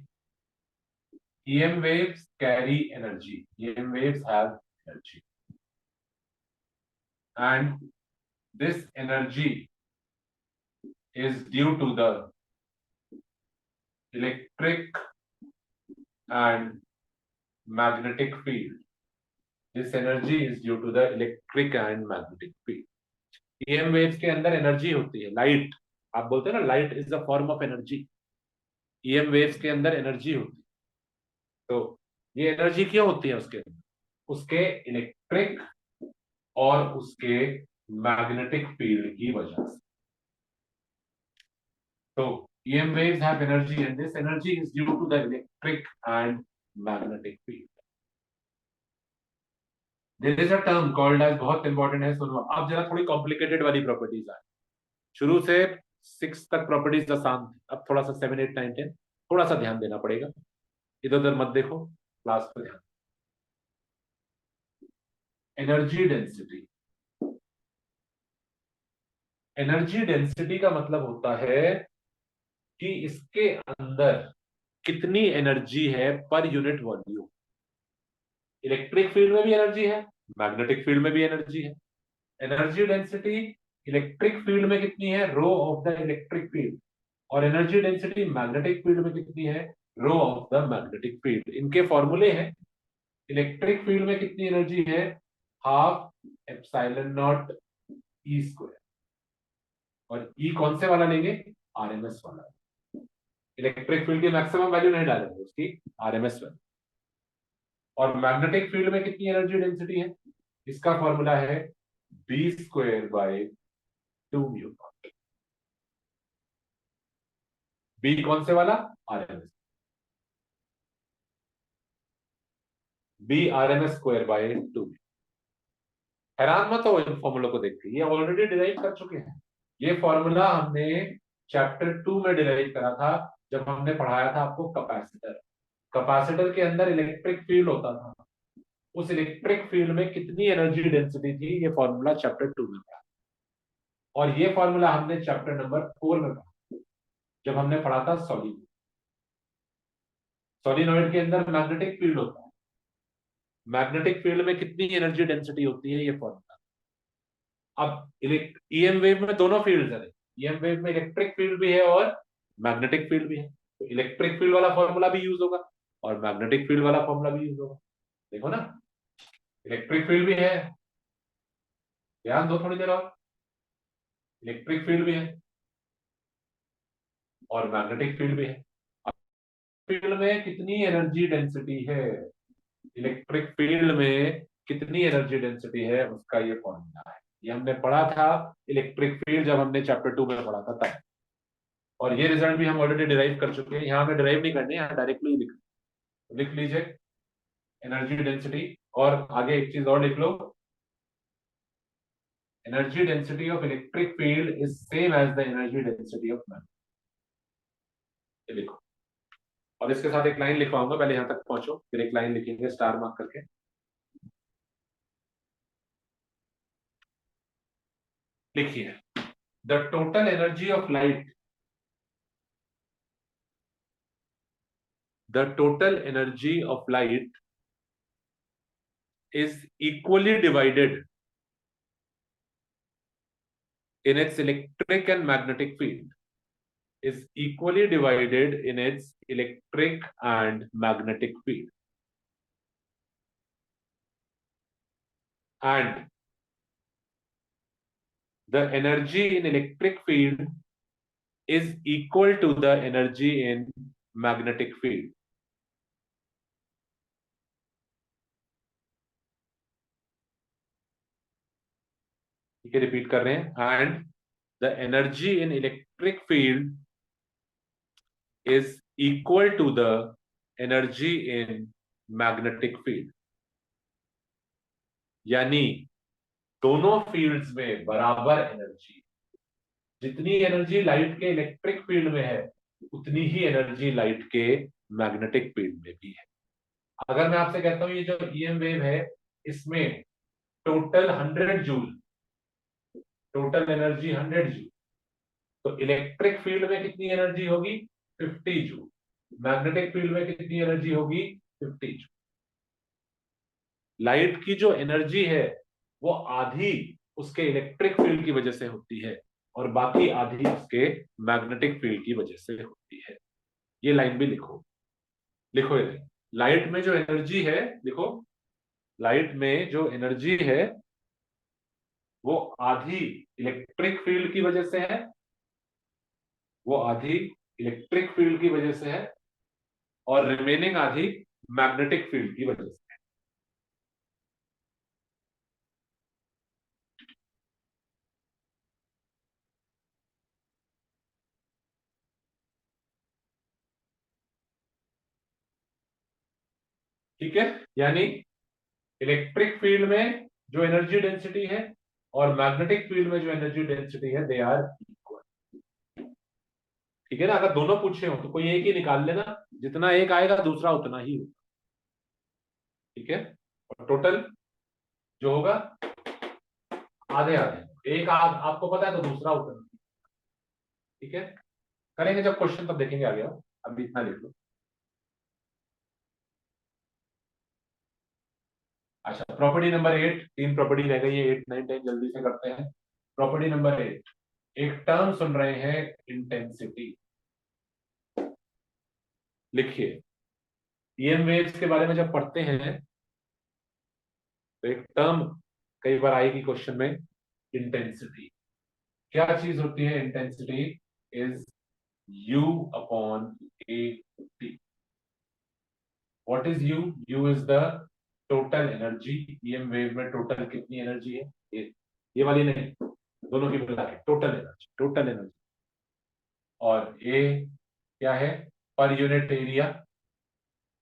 EM waves carry energy. EM waves have energy, and this energy is due to the electric and magnetic field. This energy is due to the electric and magnetic field. EM waves के अंदर एनर्जी होती है, लाइट, आप बोलते हैं ना light is a form of energy. EM waves के अंदर एनर्जी होती है, तो ये एनर्जी क्यों होती है उसके अंदर? उसके इलेक्ट्रिक और उसके मैग्नेटिक फील्ड की वजह से। तो EM waves have energy, and this energy is due to the electric and magnetic field. There is a term called as, बहुत इंपॉर्टेंट है, सुनो। अब जरा थोड़ी कॉम्प्लिकेटेड वाली प्रॉपर्टीज आए। शुरू से 6 तक प्रॉपर्टीज आसान थी, अब थोड़ा सा 7, 8, 9, 10 थोड़ा सा ध्यान देना पड़ेगा। इधर उधर मत देखो, क्लास पर ध्यान। Energy density. एनर्जी डेंसिटी का मतलब होता है कि इसके अंदर कितनी एनर्जी है पर यूनिट वॉल्यूम। इलेक्ट्रिक फील्ड में भी एनर्जी है, मैग्नेटिक फील्ड में भी एनर्जी है। एनर्जी डेंसिटी इलेक्ट्रिक फील्ड में कितनी है, rho of the electric field, और एनर्जी डेंसिटी मैग्नेटिक फील्ड में कितनी है, rho of the magnetic field. इनके फॉर्मूले हैं, इलेक्ट्रिक फील्ड में कितनी एनर्जी है, half epsilon naught E square, और ई कौन से वाला लेंगे, आरएमएस वाला। इलेक्ट्रिक फील्ड की मैक्सिमम वैल्यू नहीं डालेंगे, उसकी आरएमएस वैल्यू। और मैग्नेटिक फील्ड में कितनी एनर्जी डेंसिटी है, इसका फॉर्मूला है B square by 2 mu naught. B कौन से वाला, RMS, B RMS square by 2। हैरान मत हो इन फॉर्मूलों को देख के, ये ऑलरेडी डिराइव कर चुके हैं। ये फॉर्मूला हमने चैप्टर 2 में डिराइव करा था, जब हमने पढ़ाया था आपको कैपेसिटर। कैपेसिटर के अंदर इलेक्ट्रिक फील्ड होता था, उस इलेक्ट्रिक फील्ड में कितनी एनर्जी डेंसिटी थी, ये फॉर्मूला चैप्टर 2 में पढ़ा। और ये फॉर्मूला हमने चैप्टर नंबर 4 में पढ़ा, जब हमने पढ़ा था सॉलिनॉइड। सॉलिनॉइड के अंदर मैग्नेटिक फील्ड होता है, मैग्नेटिक फील्ड में कितनी एनर्जी डेंसिटी होती है, ये फॉर्मूला। अब ईएम वेव में दोनों फील्ड है, ईएम वेव में इलेक्ट्रिक फील्ड भी है और मैग्नेटिक फील्ड भी है, तो इलेक्ट्रिक फील्ड वाला फॉर्मूला भी यूज होगा और मैग्नेटिक फील्ड वाला फॉर्मूला भी यूज होगा। देखो ना, इलेक्ट्रिक फील्ड भी है, ध्यान दो थोड़ी देर और, इलेक्ट्रिक फील्ड भी है और मैग्नेटिक फील्ड भी है। फील्ड में कितनी एनर्जी डेंसिटी है, इलेक्ट्रिक फील्ड में कितनी एनर्जी डेंसिटी है, उसका ये फॉर्मूला है। ये हमने पढ़ा था इलेक्ट्रिक फील्ड जब हमने चैप्टर 2 में पढ़ा था तब, और ये रिजल्ट भी हम ऑलरेडी डिराइव कर चुके हैं। यहाँ हमें डिराइव नहीं करने, यहाँ डायरेक्टली लिख लीजिए एनर्जी डेंसिटी, और आगे एक चीज और लिख लो, energy density of electric field is same as the energy density of magnetic. लिखो, और इसके साथ एक लाइन लिखवाऊंगा, पहले यहां तक पहुंचो, फिर एक लाइन लिखेंगे स्टार मार्क करके। लिखिए, the total energy of light, the total energy of light is equally divided in its electric and magnetic field is equally divided in its electric and magnetic field. And the energy in electric field is equal to the energy in magnetic field. ठीक है, रिपीट कर रहे हैं. And the energy in electric field is equal to the energy in magnetic field. यानी दोनों फील्ड्स में बराबर एनर्जी. जितनी एनर्जी लाइट के इलेक्ट्रिक फील्ड में है उतनी ही एनर्जी लाइट के मैग्नेटिक फील्ड में भी है. अगर मैं आपसे कहता हूं ये जो ईएम वेव है इसमें total 100 joule, total energy 100 joule, तो इलेक्ट्रिक फील्ड में कितनी एनर्जी होगी? 50 जूल. मैग्नेटिक फील्ड में कितनी एनर्जी होगी? 50 जूल. लाइट की जो एनर्जी है वो आधी उसके इलेक्ट्रिक फील्ड की वजह से होती है और बाकी आधी उसके मैग्नेटिक फील्ड की वजह से होती है. ये लाइन भी लिखो, लिखो ये. लाइट में जो एनर्जी है, देखो लाइट में जो एनर्जी है वो आधी इलेक्ट्रिक फील्ड की वजह से है, वो आधी इलेक्ट्रिक फील्ड की वजह से है और रिमेनिंग आधी मैग्नेटिक फील्ड की वजह से. ठीक है, यानी इलेक्ट्रिक फील्ड में जो एनर्जी डेंसिटी है और मैग्नेटिक फील्ड में जो एनर्जी डेंसिटी है दे आर इक्वल. ठीक है ना. अगर दोनों पूछे हो तो कोई एक ही निकाल लेना, जितना एक आएगा दूसरा उतना ही होगा. ठीक है, और टोटल जो होगा आधे आधे. एक आपको पता है तो दूसरा उतना. ठीक है, करेंगे जब क्वेश्चन तब देखेंगे आगे. अभी इतना लिख लो. अच्छा, प्रॉपर्टी नंबर 8. 3 प्रॉपर्टी रह गई है. 8, 9, 10 जल्दी से करते हैं. प्रॉपर्टी नंबर 8, एक टर्म सुन रहे हैं इंटेंसिटी. लिखिए, ईएम वेव्स के बारे में जब पढ़ते हैं तो एक टर्म कई बार आएगी क्वेश्चन में, इंटेंसिटी. क्या चीज होती है intensity? Is U upon AT. What is U? U is the total energy. EM wave में टोटल कितनी एनर्जी है? ये वाली नहीं, दोनों की मिला के टोटल एनर्जी, टोटल एनर्जी. और A क्या है? पर यूनिट एरिया.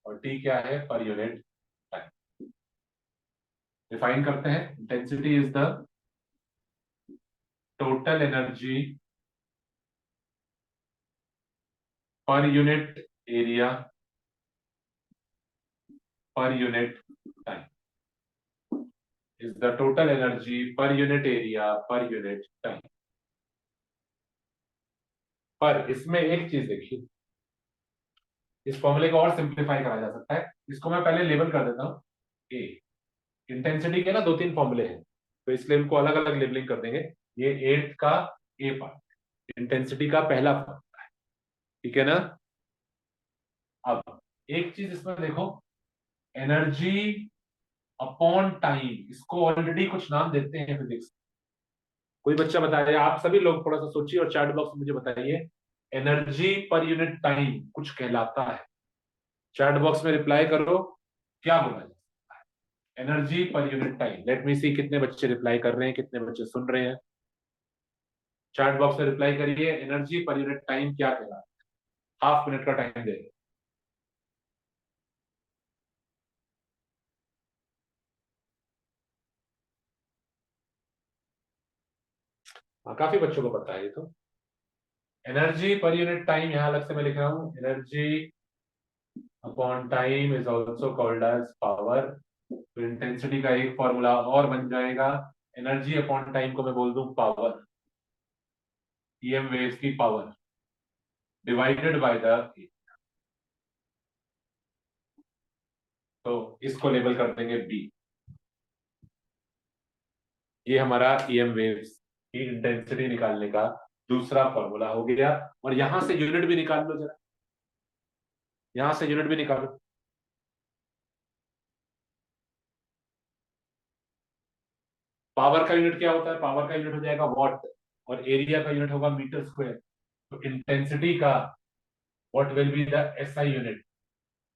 और T क्या है? पर यूनिट टाइम. डिफाइन करते हैं. Intensity is the total energy पर unit area per unit time. Is the total energy per unit area per unit time. पर इसमें एक चीज देखिए, इस फॉर्मूले को और सिंप्लीफाई करा जा सकता है. इसको मैं पहले लेबल कर देता हूँ. ए इंटेंसिटी के ना 2-3 फॉर्मूले हैं तो इसलिए इनको अलग अलग लेबलिंग कर देंगे. ये 8 का ए पार्ट इंटेंसिटी का पहला फॉर्मूला है. ठीक है ना. अब एक चीज इसमें देखो, एनर्जी अपॉन टाइम. इसको ऑलरेडी कुछ नाम देते हैं फिजिक्स. कोई बच्चा बताइए, आप सभी लोग थोड़ा सा सोचिए और चैट बॉक्स में मुझे बताइए, एनर्जी पर यूनिट टाइम कुछ कहलाता है? चैट बॉक्स में रिप्लाई करो, क्या बोला जा सकता है? एनर्जी पर unit time. Let me see कितने बच्चे रिप्लाई कर रहे हैं, कितने बच्चे सुन रहे हैं. चैट बॉक्स में रिप्लाई करिए, एनर्जी पर यूनिट टाइम क्या कहलाता है? हाफ मिनट का टाइम दे. हाँ, काफी बच्चों को पता है ये तो. एनर्जी पर यूनिट टाइम यहां अलग से मैं लिख रहा हूं, energy upon time is also called as power. तो इंटेंसिटी का एक फॉर्मूला और बन जाएगा, एनर्जी अपॉन टाइम को मैं बोल दूं पावर, ईएम वेव्स की पावर डिवाइडेड बाय द. तो इसको लेबल कर देंगे बी. ये हमारा ईएम वेव्स हीट इंटेंसिटी निकालने का दूसरा फॉर्मूला हो गया। और यहां से यूनिट भी निकाल लो जरा, यहां से यूनिट भी निकालो। पावर का यूनिट क्या होता है? पावर का यूनिट हो जाएगा वॉट, और एरिया का यूनिट होगा मीटर स्क्वायर। तो इंटेंसिटी का what will be the SI unit?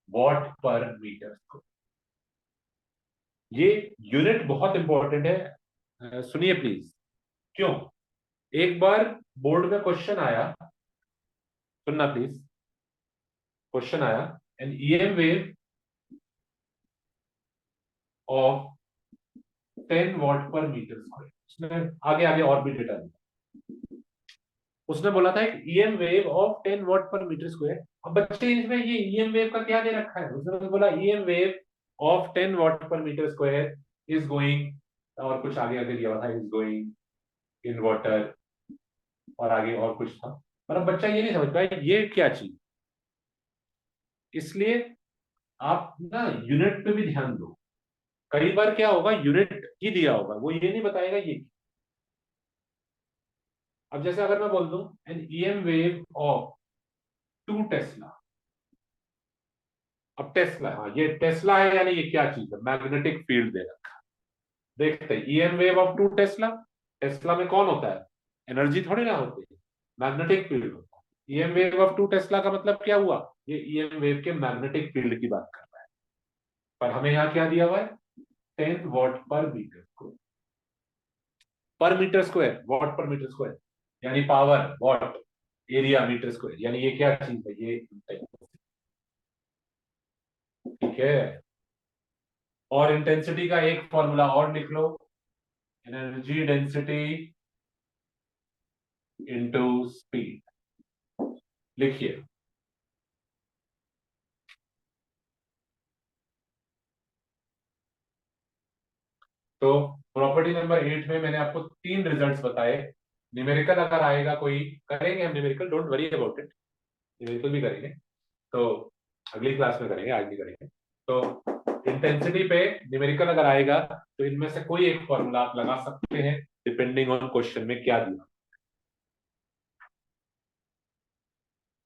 What per metre square. ये यूनिट बहुत इंपॉर्टेंट है, सुनिए प्लीज। क्यों? एक बार बोर्ड में क्वेश्चन आया, सुनना प्लीज। क्वेश्चन आया, an EM wave of 10 watt per metre square. उसने आगे आगे और भी डेटा दिया। उसने बोला था एक EM wave of 10 watt per metre square. अब बच्चे इसमें ये ईएम वेव का क्या दे रखा है? उसने बोला EM wave of 10 watt per metre square is going, और कुछ आगे आगे दिया हुआ था, इज गोइंग इन वाटर, और आगे और कुछ था। पर अब बच्चा ये नहीं समझ पाया ये क्या चीज। इसलिए आप ना यूनिट पे भी ध्यान दो। कई बार क्या होगा, यूनिट ही दिया होगा, वो ये नहीं बताएगा ये। अब जैसे अगर मैं बोल दूं an EM wave of 2 tesla. अब टेस्ला, हाँ ये टेस्ला है, यानी ये क्या चीज है? मैग्नेटिक फील्ड दे रखा। देखते हैं EM wave of 2 Tesla. Tesla में कौन होता है? एनर्जी थोड़ी ना होती है, मैग्नेटिक फील्ड होता है। ईएम वेव ऑफ 2 टेस्ला का मतलब क्या हुआ? ये ईएम वेव के मैग्नेटिक फील्ड की बात कर रहा है। पर हमें यहाँ क्या दिया हुआ है? 10 watt per metre square. Per metre square, watt per metre square, यानी power watt, area metre square, यानी ये क्या चीज है? ये ठीक है। और इंटेंसिटी का एक फॉर्मूला और लिख लो, एनर्जी डेंसिटी इनटू स्पीड। लिखिए। तो प्रॉपर्टी नंबर 8 में मैंने आपको 3 रिजल्ट्स बताए। न्यूमेरिकल अगर आएगा कोई, करेंगे हम numerical, don't worry about it, numerical भी करेंगे। तो अगली क्लास में करेंगे, आज भी करेंगे। तो इंटेंसिटी पे न्यूमेरिकल अगर आएगा तो इनमें से कोई एक फॉर्मूला आप लगा सकते हैं, डिपेंडिंग ऑन क्वेश्चन में क्या दिया।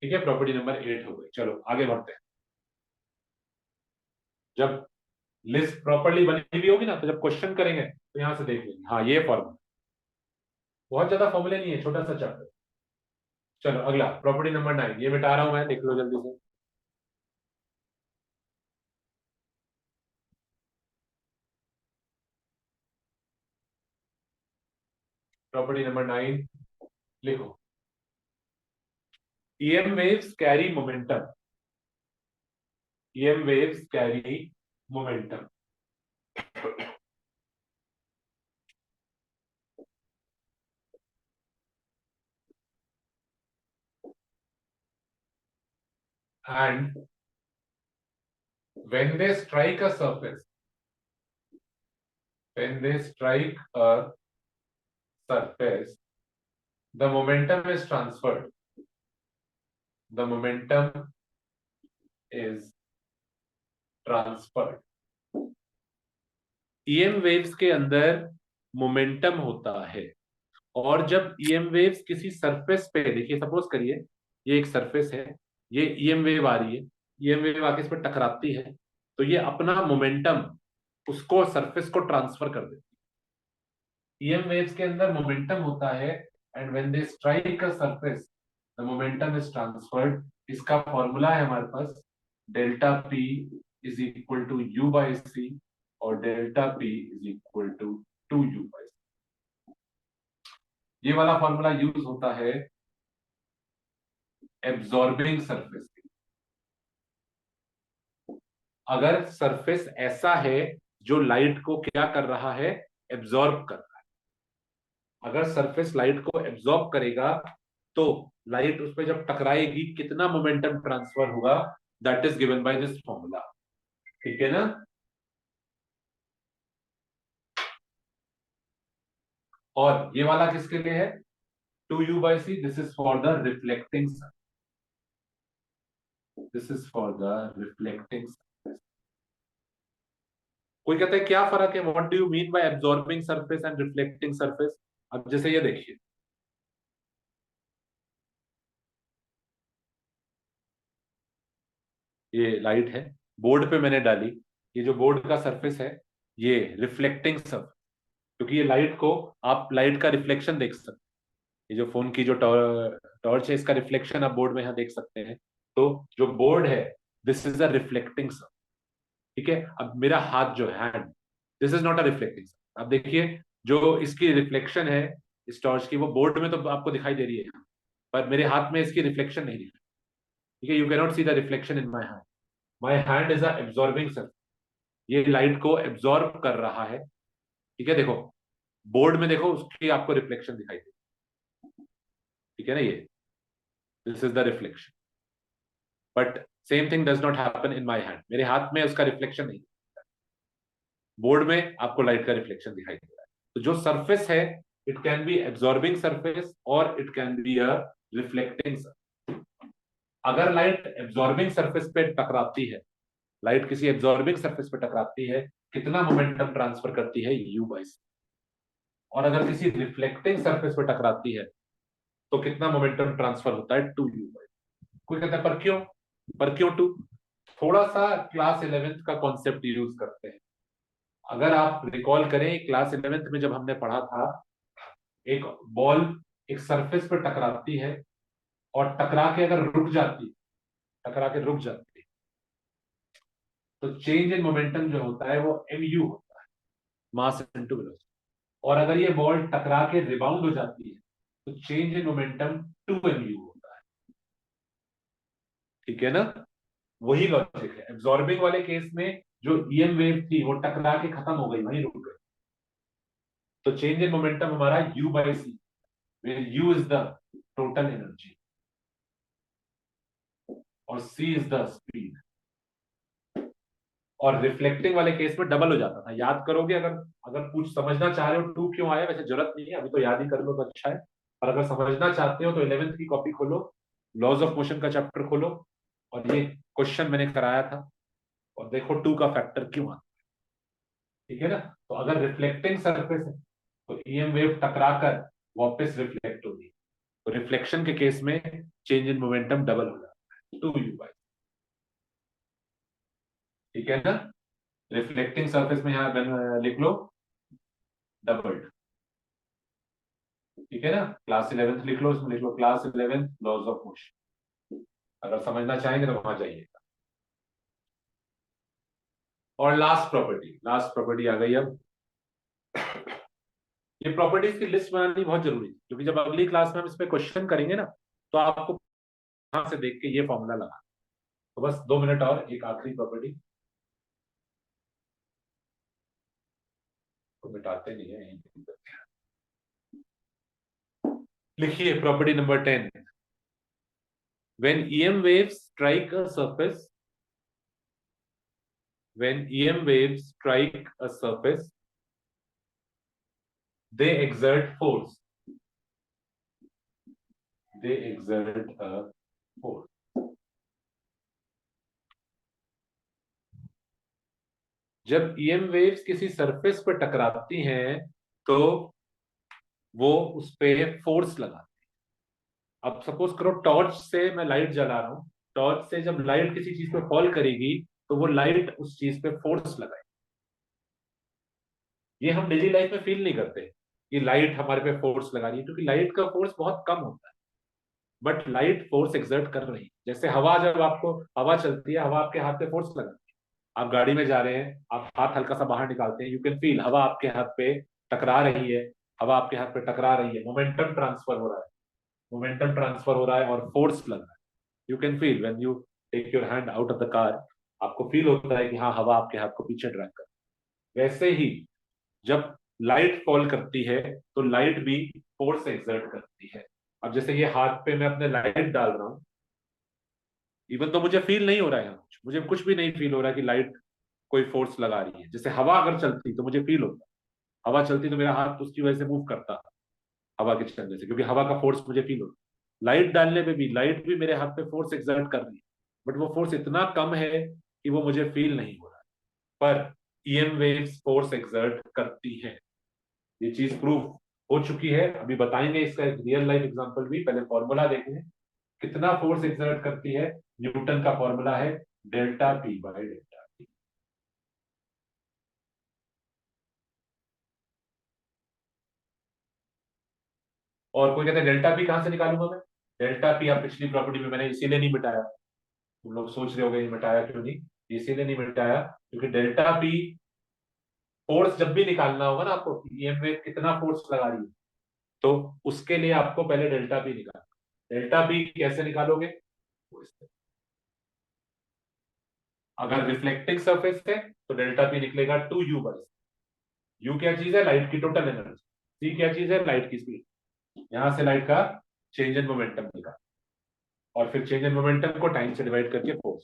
ठीक है, प्रॉपर्टी नंबर 8 हो गई। चलो आगे बढ़ते हैं। जब लिस्ट प्रॉपर्ली बनी हुई होगी ना, तो जब क्वेश्चन करेंगे तो यहां से देख लेंगे, हाँ ये फॉर्मूला। बहुत ज्यादा फॉर्मूले नहीं है, छोटा सा चैप्टर। चलो अगला प्रॉपर्टी नंबर 9, ये मिटा रहा हूं मैं, देख लो जल्दी से। प्रॉपर्टी नंबर 9 लिखो। EM waves carry momentum. EM waves carry momentum. And when they strike a surface, when they strike a surface, the momentum is transferred. The momentum is transferred. EM waves के अंदर मोमेंटम होता है, और जब EM waves किसी सरफेस पे, देखिए सपोज करिए ये एक सरफेस है, ये EM वेव आ रही है, EM वेव आके इस पर टकराती है, तो ये अपना मोमेंटम उसको सरफेस को ट्रांसफर कर देती है। EM वेव्स के अंदर मोमेंटम होता है, and when they strike a surface the momentum is transferred. इसका फॉर्मूला है हमारे पास, delta P is equal to U by C, और delta P is equal to 2u by C. ये वाला फॉर्मूला यूज होता है एब्जॉर्बिंग सरफेस। अगर सरफेस ऐसा है जो लाइट को क्या कर रहा है? एब्जॉर्ब कर रहा है। अगर सरफेस लाइट को एब्जॉर्ब करेगा तो लाइट उस पर जब टकराएगी कितना मोमेंटम ट्रांसफर होगा? That is given by this formula. ठीक है ना? और ये वाला किसके लिए है? 2u by c, this is for the reflecting surface. This is for the reflecting surface. कोई कहता है क्या फर्क है, what do you mean by absorbing surface and reflecting surface? अब जैसे ये देखिए, ये लाइट है, बोर्ड पे मैंने डाली, ये जो बोर्ड का सरफेस है ये रिफ्लेक्टिंग सरफेस, क्योंकि ये लाइट को, आप लाइट का रिफ्लेक्शन देख सकते हैं, ये जो फोन की जो टॉर्च है इसका रिफ्लेक्शन आप बोर्ड में यहाँ देख सकते हैं। तो जो बोर्ड है, this is a reflecting surface, ठीक है। अब मेरा हाथ जो है, hand, this is not a reflecting surface. अब देखिए जो इसकी रिफ्लेक्शन है इस टॉर्च की, वो बोर्ड में तो आपको दिखाई दे रही है, पर मेरे हाथ में इसकी रिफ्लेक्शन नहीं दिख रही, ठीक है। You cannot see the reflection in my hand. My hand is a absorbing surface, ये लाइट को एब्जॉर्ब कर रहा है, ठीक है। देखो बोर्ड में देखो उसकी आपको रिफ्लेक्शन दिखाई दे, ठीक है ना, ये this is the reflection, but same thing does not happen in my hand, मेरे हाथ में उसका रिफ्लेक्शन नहीं, बोर्ड में आपको लाइट का रिफ्लेक्शन दिखाई दे रहा है। तो जो सरफेस है, it can be absorbing surface और it can be a reflecting surface. अगर लाइट एब्जॉर्बिंग सरफेस पे टकराती है, लाइट किसी एब्जॉर्बिंग सरफेस पे टकराती है, कितना मोमेंटम ट्रांसफर करती है, यू बाई सी। और अगर किसी रिफ्लेक्टिंग सरफेस पे टकराती है तो कितना मोमेंटम ट्रांसफर होता है, टू यू बाई। कोई कहता है पर क्यों टू? थोड़ा सा क्लास 11th का कॉन्सेप्ट यूज करते हैं। अगर आप रिकॉल करें क्लास 11th में जब हमने पढ़ा था, एक बॉल एक सरफेस पे टकराती है और टकरा के अगर रुक जाती, टकरा के रुक जाती, तो चेंज इन मोमेंटम जो होता है वो mu होता है, मास इनटू वेलोसिटी। और अगर ये बॉल टकरा के रिबाउंड हो जाती है तो चेंज इन मोमेंटम 2mu होता है, ठीक है ना। वही लॉजिक है एब्जॉर्बिंग वाले केस में, जो ईएम वेव थी वो टकरा के खत्म हो गई, वहीं रुक गई, तो चेंज इन मोमेंटम हमारा u by C, where u is the total energy और c is the speed। और रिफ्लेक्टिंग वाले केस में डबल हो जाता था, याद करोगे, अगर अगर कुछ समझना चाह रहे हो टू क्यों आया, वैसे जरूरत नहीं है, अभी तो याद ही कर लो तो अच्छा है, पर अगर समझना चाहते हो तो 11th की कॉपी खोलो, लॉज ऑफ मोशन का चैप्टर खोलो, और ये क्वेश्चन मैंने कराया था, और देखो टू का फैक्टर क्यों आता है, ठीक है ना। तो अगर रिफ्लेक्टिंग सरफेस है तो ईएम वेव टकराकर वापस रिफ्लेक्ट होगी, तो रिफ्लेक्शन के केस में चेंज इन मोमेंटम डबल हो जाता है, टू यू बाई, ठीक है ना। रिफ्लेक्टिंग सरफेस में यहाँ लिख लो डबल्ड, ठीक है ना। क्लास 11th लिख लो, उसमें लिख लो class 11th laws of motion, अगर समझना चाहेंगे तो वहां जाइएगा। और लास्ट प्रॉपर्टी आ गई अब। ये प्रॉपर्टीज की लिस्ट बनानी बहुत जरूरी है, क्योंकि जब अगली क्लास में हम इस पे क्वेश्चन करेंगे ना, तो आपको यहां से देख के ये फॉर्मूला लगा। तो बस 2 मिनट और, एक आखिरी प्रॉपर्टी को मिटाते नहीं है, लिखिए property number 10। when em waves strike a surface when em waves strike a surface, they exert force, they exert a force। जब ईएम वेव्स किसी सरफेस पर टकराती हैं तो वो उस पे फोर्स लगाती है। अब सपोज करो टॉर्च से मैं लाइट जला रहा हूं, टॉर्च से जब लाइट किसी चीज पे फॉल करेगी तो वो लाइट उस चीज पे फोर्स लगाएगी। ये हम डेली लाइफ में फील नहीं करते कि लाइट हमारे पे फोर्स लगा रही है, क्योंकि लाइट का फोर्स बहुत कम होता है, बट लाइट फोर्स एक्सर्ट कर रही है। जैसे हवा, जब आपको हवा चलती है, हवा आपके हाथ पे फोर्स लगाती है, आप गाड़ी में जा रहे हैं, आप हाथ हल्का सा बाहर निकालते हैं, यू कैन फील हवा आपके हाथ पे टकरा रही है, हवा आपके हाथ पे टकरा रही है, मोमेंटम ट्रांसफर हो रहा है, मोमेंटम ट्रांसफर हो रहा है और फोर्स लग रहा है। You can feel when you take your hand out of the car, आपको फील होता है कि हाँ हवा आपके हाथ को पीछे ड्रैग कर। वैसे ही जब लाइट फॉल करती है तो लाइट भी फोर्स एक्सर्ट करती है। अब जैसे ये हाथ पे मैं अपने लाइट डाल रहा हूं, इवन तो मुझे फील नहीं हो रहा है, मुझे कुछ भी नहीं फील हो रहा है कि लाइट कोई फोर्स लगा रही है। जैसे हवा अगर चलती तो मुझे फील होता, हवा चलती तो मेरा हाथ उसकी वजह से मूव करता हवा के चलने से, क्योंकि हवा का फोर्स मुझे फील होता। लाइट डालने पे भी लाइट भी मेरे हाथ पे फोर्स एक्सर्ट कर रही है, बट वो फोर्स इतना कम है कि वो मुझे फील नहीं हो रहा है, पर ईएम वेव्स फोर्स एक्सर्ट करती हैं। ये चीज प्रूव हो चुकी है, अभी बताएंगे इसका एक रियल लाइफ एग्जांपल भी, पहले फॉर्मूला देखें कितना फोर्स एक्सर्ट करती है। न्यूटन का फॉर्मूला है delta P by delta T. और कोई कहते हैं डेल्टा पी कहां से निकालूंगा मैं? डेल्टा पी आप पिछली प्रॉपर्टी में मैंने इसीलिए नहीं मिटाया, तुम लोग सोच रहे होगे मिटाया क्यों नहीं, इसीलिए नहीं मिटाया क्योंकि डेल्टा पी फोर्स जब भी निकालना होगा ना आपको, ईएम वेव कितना फोर्स लगा रही है, तो उसके लिए आपको पहले डेल्टा पी निकालना। डेल्टा पी कैसे निकालोगे? अगर रिफ्लेक्टिंग सरफेस है तो डेल्टा पी निकलेगा 2u बाई। यू क्या चीज है? लाइट की टोटल एनर्जी। सी क्या चीज है? लाइट की स्पीड। यहां से लाइट का चेंज इन मोमेंटम निकाल, और फिर चेंज इन मोमेंटम को टाइम से डिवाइड करके फोर्स।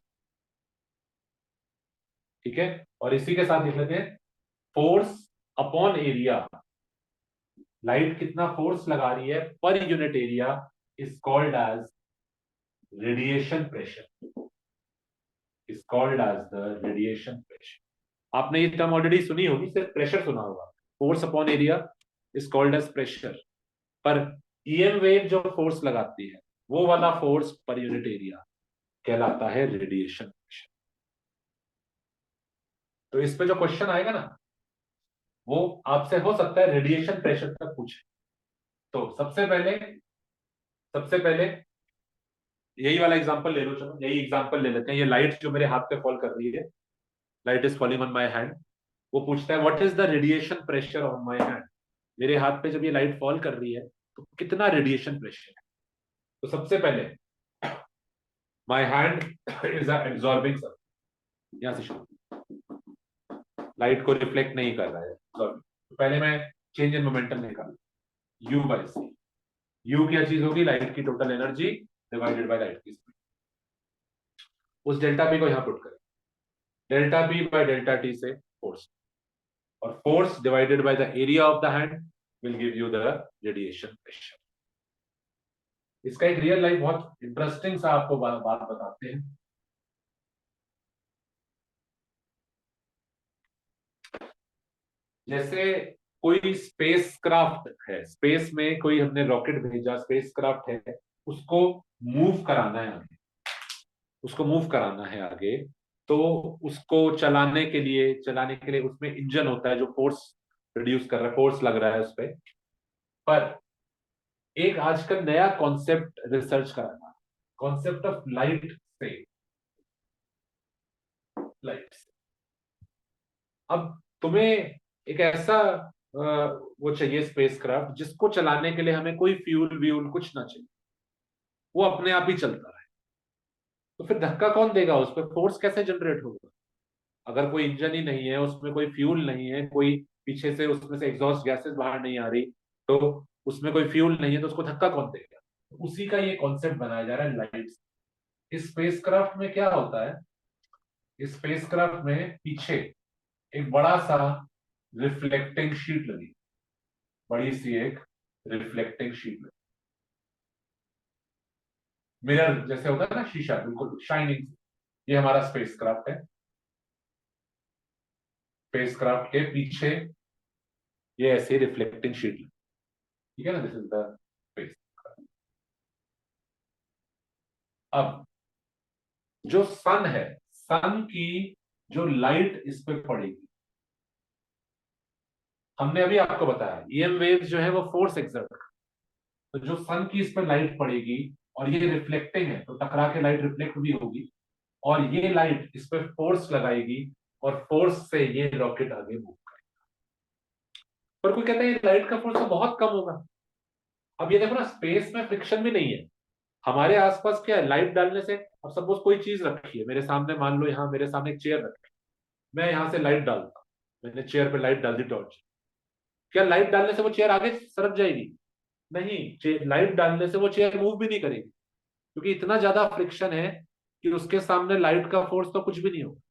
ठीक है, और इसी के साथ लिख लेते हैं फोर्स अपॉन एरिया। लाइट कितना फोर्स लगा रही है पर unit area is called as radiation pressure, is called as the radiation pressure. आपने ये टर्म ऑलरेडी सुनी होगी, सिर्फ प्रेशर सुना होगा। Force upon area is called as pressure, पर ईएम वेव जो फोर्स लगाती है वो वाला फोर्स पर यूनिट एरिया कहलाता है रेडिएशन प्रेशर। तो इस पे जो क्वेश्चन आएगा ना, वो आपसे हो सकता है रेडिएशन प्रेशर तक पूछे। तो सबसे पहले यही वाला एग्जांपल ले लो, चलो यही एग्जांपल ले लेते हैं। ये लाइट जो मेरे हाथ पे फॉल कर रही है, light is falling on my hand, वो पूछता है what is the radiation pressure on my hand. मेरे हाथ पे जब ये लाइट फॉल कर रही है तो कितना रेडिएशन प्रेशर है? तो सबसे पहले माय हैंड इज एब्जॉर्बिंग सब, यहां से शुरू, लाइट को रिफ्लेक्ट नहीं कर रहा है absorbing। तो पहले मैं चेंज इन मोमेंटम निकाल, u बाई सी। u क्या चीज होगी? लाइट की total energy divided by light की स्पीड। उस डेल्टा पी को यहां पुट करें, delta P by delta T से फोर्स, और force divided by the area of the hand will give you the radiation pressure. इसका एक रियल लाइफ बहुत इंटरेस्टिंग सा आपको बात बताते हैं। जैसे कोई स्पेस क्राफ्ट है, स्पेस में कोई हमने रॉकेट भेजा, स्पेस क्राफ्ट है, उसको मूव कराना है आगे, उसको मूव कराना है आगे, तो उसको चलाने के लिए उसमें इंजन होता है जो फोर्स प्रोड्यूस कर रहा है, फोर्स लग रहा है उस पर एक आजकल नया कॉन्सेप्ट रिसर्च कराना, कॉन्सेप्ट ऑफ लाइट। अब तुम्हें एक ऐसा वो चाहिए स्पेसक्राफ्ट जिसको चलाने के लिए हमें कोई फ्यूल व्यूल कुछ ना चाहिए, वो अपने आप ही चलता है। तो फिर धक्का कौन देगा? उस पर फोर्स कैसे जनरेट होगा? अगर कोई इंजन ही नहीं है, उसमें कोई फ्यूल नहीं है, कोई पीछे से उसमें से एग्जॉस्ट गैसेस बाहर नहीं आ रही, तो उसमें कोई फ्यूल नहीं है, तो उसको धक्का कौन देगा? उसी का ये कॉन्सेप्ट बनाया जा रहा है लाइट। इस स्पेसक्राफ्ट में क्या होता है, इस स्पेसक्राफ्ट में पीछे एक बड़ा सा रिफ्लेक्टिंग शीट लगी, बड़ी सी एक रिफ्लेक्टिंग शीट लगी, मिरर जैसे होता है ना, शीशा बिल्कुल शाइनिंग। ये हमारा स्पेसक्राफ्ट है, स्पेसक्राफ्ट के पीछे ये ऐसे रिफ्लेक्टिंग शीट लगी, ठीक है ना, दिस इज द स्पेस। अब जो सन है, सन की जो लाइट इस पे पड़ेगी, हमने अभी आपको बताया ईएम वेव जो है वो फोर्स एक्सर्ट, तो जो सन की इस पर लाइट पड़ेगी और ये रिफ्लेक्टिंग है, तो टकरा के लाइट रिफ्लेक्ट भी होगी, और ये लाइट इस पर फोर्स लगाएगी, और फोर्स से ये रॉकेट आगे मूव करेगा। पर कोई कहता है ये लाइट का फोर्स तो बहुत कम होगा। अब ये देखो ना, स्पेस में फ्रिक्शन भी नहीं है, हमारे आसपास क्या है, लाइट डालने से, अब सपोज कोई चीज रखी है मेरे सामने, मान लो यहाँ मेरे सामने एक चेयर रखी, मैं यहाँ से लाइट डालता, मैंने चेयर पे लाइट डाल दी टॉर्च, क्या लाइट डालने से वो चेयर आगे सरक जाएगी? नहीं, लाइट डालने से वो चेयर मूव भी नहीं करेगी, क्योंकि इतना ज्यादा फ्रिक्शन है कि उसके सामने लाइट का फोर्स तो कुछ भी नहीं होगा।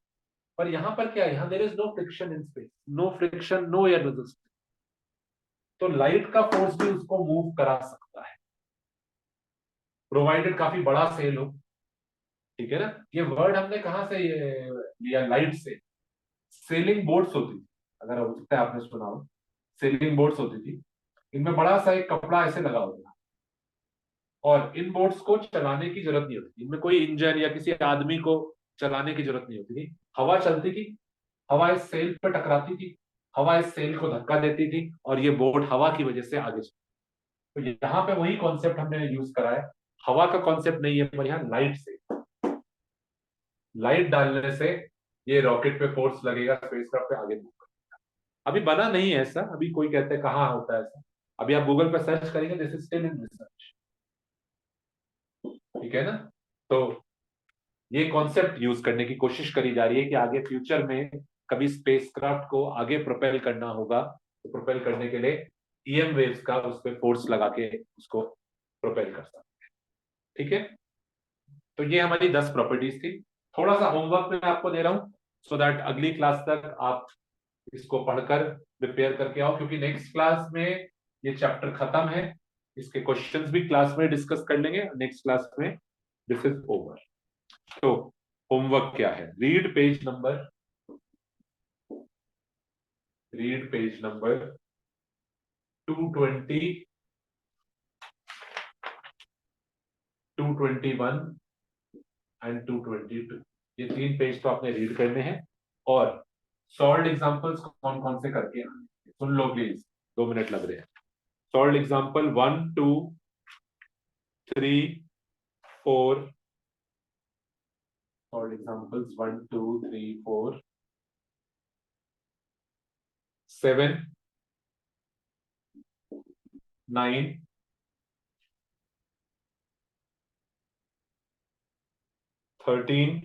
पर यहां पर क्या है, यहाँ there is no friction in space, no friction, no air resistance, तो लाइट का फोर्स भी उसको मूव करा सकता है, प्रोवाइडेड काफी बड़ा सेल हो। ठीक है ना, ये वर्ड हमने कहां से लिया? लाइट से। सेलिंग बोट्स होती थी, अगर हो सकता है आपने सुना हो, सेलिंग बोट्स होती थी, इनमें बड़ा सा एक कपड़ा ऐसे लगा होता है और इन बोट्स को चलाने की जरूरत नहीं होती, इनमें कोई इंजन या किसी आदमी को चलाने की जरूरत नहीं होती थी। हवा चलती थी, हवा इस सेल पर टकराती थी, हवा इस सेल को धक्का देती थी और ये बोट हवा की वजह से आगे चलती। तो यहाँ पे वही कॉन्सेप्ट हमने यूज करा है, हवा का कॉन्सेप्ट नहीं है पर यहाँ लाइट से, लाइट डालने से ये रॉकेट पे फोर्स लगेगा, स्पेसक्राफ्ट पे आगे मूव करेगा। अभी बना नहीं है ऐसा, अभी कोई कहते हैं कहाँ होता है ऐसा, अभी आप गूगल पे सर्च करेंगे, this is still in research, ठीक है ना। तो ये कॉन्सेप्ट यूज करने की कोशिश करी जा रही है कि आगे फ्यूचर में कभी स्पेसक्राफ्ट को आगे प्रोपेल करना होगा तो प्रोपेल करने के लिए ईएम वेव्स का उस पर फोर्स लगा के उसको प्रोपेल कर सकते हैं, ठीक है। तो ये हमारी 10 प्रॉपर्टीज थी। थोड़ा सा होमवर्क मैं आपको दे रहा हूं सो दैट अगली क्लास तक आप इसको पढ़कर प्रिपेयर करके आओ, क्योंकि नेक्स्ट क्लास में ये चैप्टर खत्म है, इसके क्वेश्चंस भी क्लास में डिस्कस कर लेंगे नेक्स्ट क्लास में, दिस इज ओवर। तो होमवर्क क्या है, रीड पेज नंबर 220, 221 एंड 222, ये 3 पेज तो आपने रीड करने हैं और सॉल्व्ड एग्जांपल्स कौन कौन से करके आने हैं। सुन लो प्लीज, 2 मिनट लग रहे हैं। सॉल्व्ड एग्जांपल 1 2 3 4, सॉल्व्ड एग्जांपल्स 1 2 3 4 7 9 13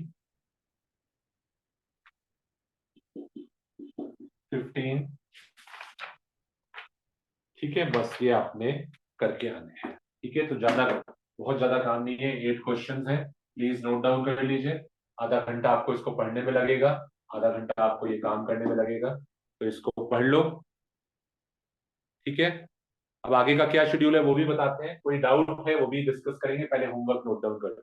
15, ठीक है। बस ये आपने करके आने हैं, ठीक है। तो बहुत ज्यादा काम नहीं है, 8 क्वेश्चंस हैं, प्लीज नोट डाउन कर लीजिए। आधा घंटा आपको इसको पढ़ने में लगेगा, आधा घंटा आपको ये काम करने में लगेगा, तो इसको पढ़ लो, ठीक है। अब आगे का क्या शेड्यूल है वो भी बताते हैं, कोई डाउट है वो भी डिस्कस करेंगे, पहले होमवर्क नोट डाउन कर लो।